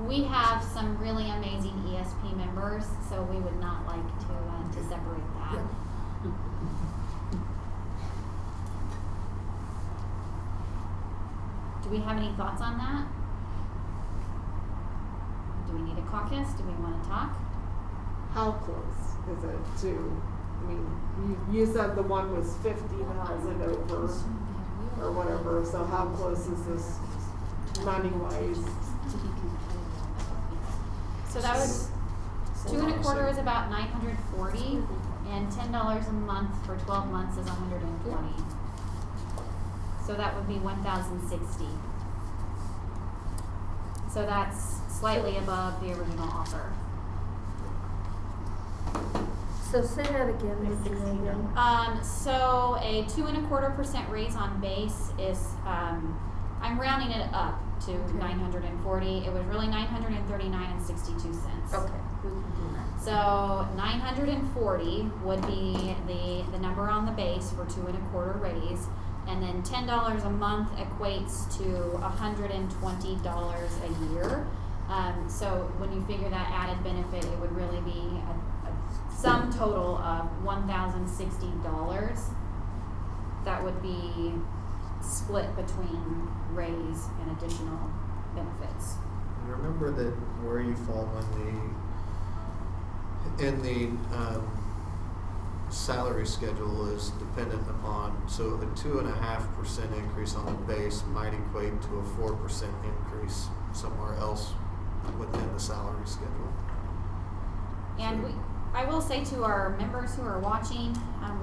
We have some really amazing ESP members, so we would not like to separate that. Yeah. Do we have any thoughts on that? Do we need a caucus? Do we wanna talk? How close is it to, I mean, you said the one was 50,000 over or whatever, so how close is this money wise? To be competitive. So that was, 2 1/4 is about 940, and $10 a month for 12 months is 120. So that would be 1,060. So that's slightly above the original offer. So say that again, Like Mr. 16 Megan. So a 2 1/4% raise on base is, I'm rounding it up to Okay. 940. It was really 939 and 62 cents. Okay, we can do that. So 940 would be the number on the base for 2 1/4 raise, and then $10 a month equates to $120 a year. So when you figure that added benefit, it would really be a sum total of $1,060. That would be split between raise and additional benefits. And remember that where you fall in the salary schedule is dependent upon, so a 2.5% increase on the base might equate to a 4% increase somewhere else within the salary schedule. And So- I will say to our members who are watching,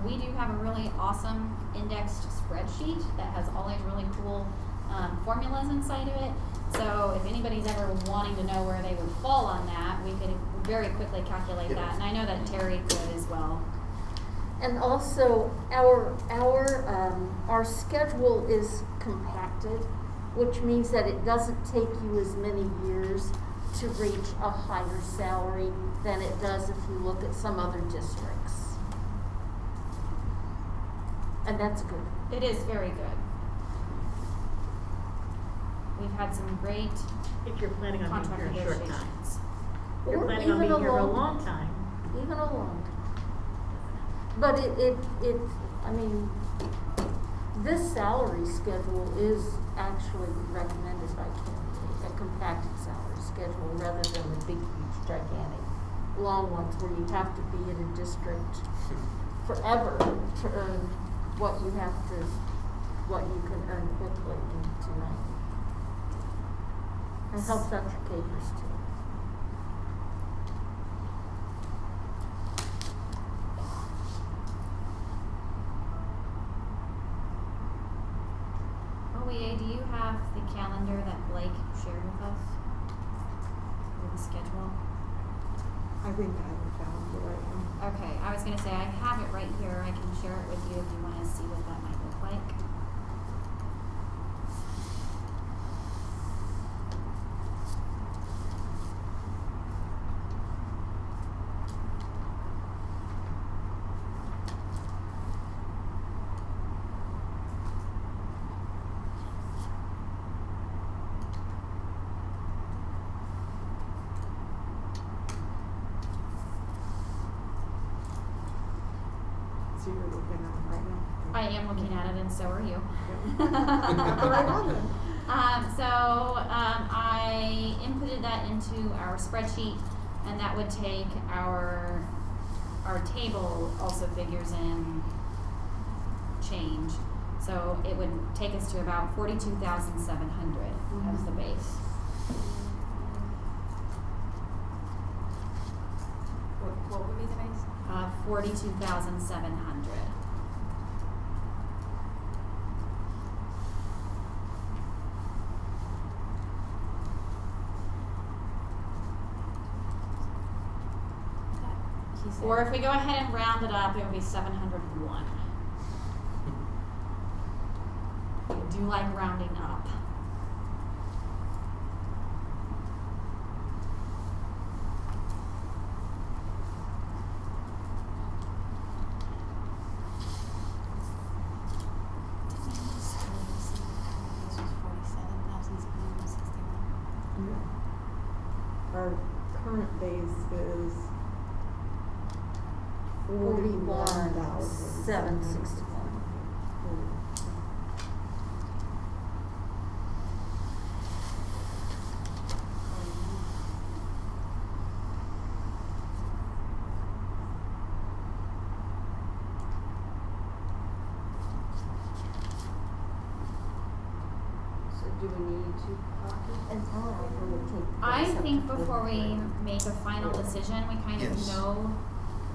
we do have a really awesome indexed spreadsheet that has all these really cool formulas inside of it. So if anybody's ever wanting to know where they would fall on that, we could very quickly calculate Yeah. that. And I know that Terry could as well. And also, our schedule is compacted, which means that it doesn't take you as many years to reach a higher salary than it does if you look at some other districts. And that's good. It is very good. We've had some great If you're planning on being contract here a short time. negotiations. If you're Or planning on even being here for a long- long time. Even a long time. But I mean, this salary schedule is actually recommended by Kennedy, a compacted salary schedule rather than the big, huge, gigantic, long ones where you have to be in a district forever to earn what you can earn quickly in 290. It helps out your capers too. OEA, do you have the calendar that Blake shared with us? Or the schedule? I think I haven't found the right one. Okay, I was gonna say, I have it right here, I can share it with you if you wanna see what that might look like. So you're looking at it right now? I am looking at it and so are you. But I wasn't. I inputted that into our spreadsheet, and that would take our table also figures in change. So it would take us to about 42,700 as the base. What would be the base? 42,700. He said. Or if we go ahead and round it up, it would be 701. I do like rounding up. Our current base is 41,761. So do we need to copy? And how long will it take? to I get think accepted before for we it? make a final decision, we kind of Yes. know,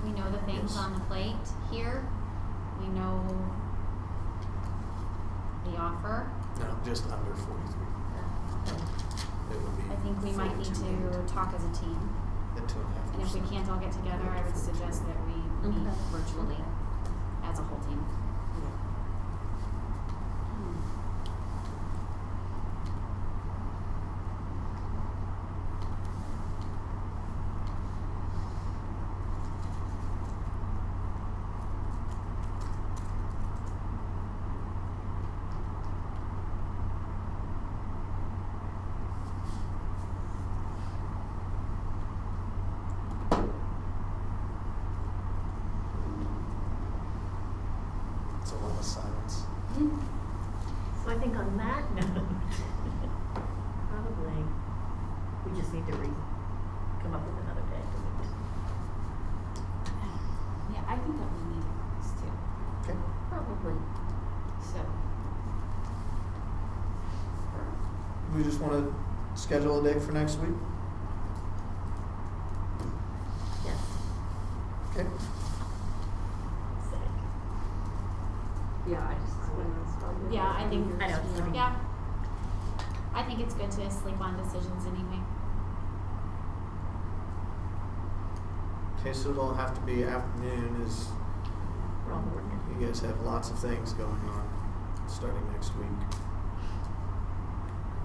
we know the things Yes. on the plate here. We know the offer. No, just under 43. It would be. I think we might need 42 to talk as a team. At 2.5%. And if we can't all get together, I would suggest that we meet Okay. virtually as a whole team. It's a lot of silence. So I think on that note, probably, we just need to come up with another day to meet. Yeah, I think that we need this too. Okay. Probably. So, We just want to schedule a date for next week? Yes. Okay. Yeah, I just. Yeah, I think, I know, it's funny. yeah. I think it's good to sleep on decisions anyway. Okay, so it'll have to be afternoon as We're all working. you guys have lots of things going on starting next week.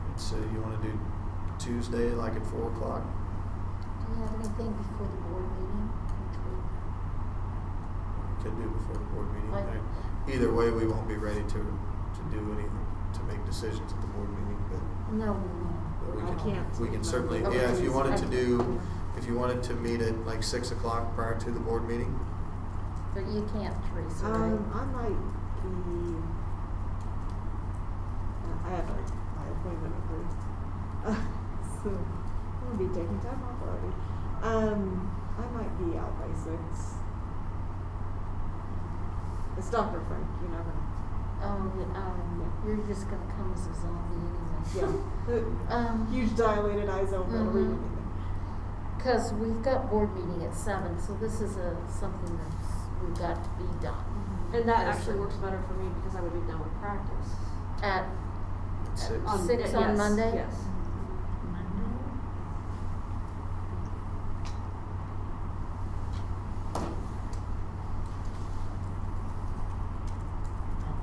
And so you want to do Tuesday like at 4 o'clock? Do you have anything before the board meeting next week? Could do before the board meeting. Like- Either way, we won't be ready to do anything, to make decisions at the board meeting, but No, but we I can, can't. we can certainly, Okay. yeah, if you wanted to I- do, if you wanted to meet at like 6 o'clock prior to the board meeting, but you can't, Teresa, right? I might be, I have my appointment at 3. So, I'm gonna be taking time off already. I might be out by 6. It's Dr. Frank, you never know. You're just gonna come as a zombie anyway. Yeah. Huge dilated eyes, I won't be able to read Mhm. anything. Cause we've got board meeting at 7, so this is something we've got to be done. And that Yes, actually sir. works better for me because I would be done with practice. At 6. On- 6 yes, on Monday? Yes. Monday?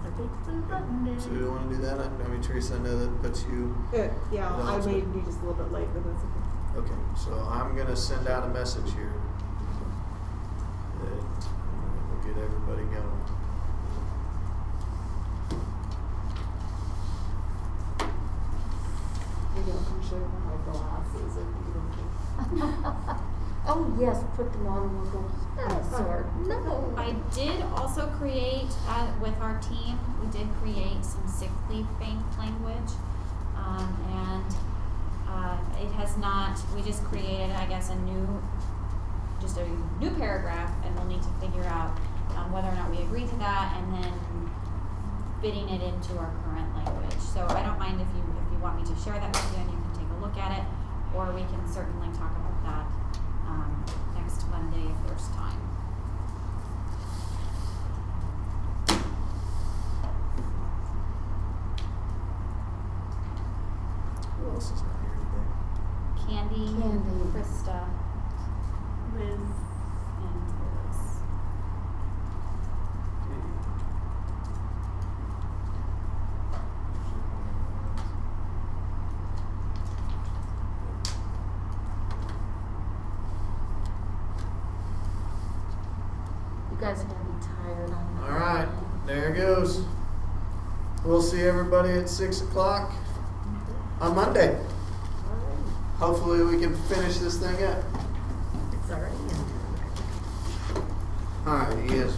That's a big blue Monday. So you want to do that? I mean, Teresa, I know that puts you, Yeah, I That's may good. be just a little bit late, but that's okay. okay, so I'm gonna send out a message here that will get everybody going. Maybe I'll come show you my glasses if you don't think. Oh, yes, put them on and we'll go, oh, sorry, no. I did also create, with our team, we did create some sick leave bank language. It has not, we just created, I guess, a new paragraph, and we'll need to figure out, whether or not we agree to that, and then fitting it into our current language. So I don't mind if you want me to share that with you and you can take a look at it, or we can certainly talk about that, next Monday if there's time. Who else is not here today? Candy, Candy. Krista, Liz. and Liz. You guys are gonna be tired on that. All right, there it goes. We'll see everybody at 6 o'clock on Monday. Hopefully we can finish this thing up. It's already in. All right, you guys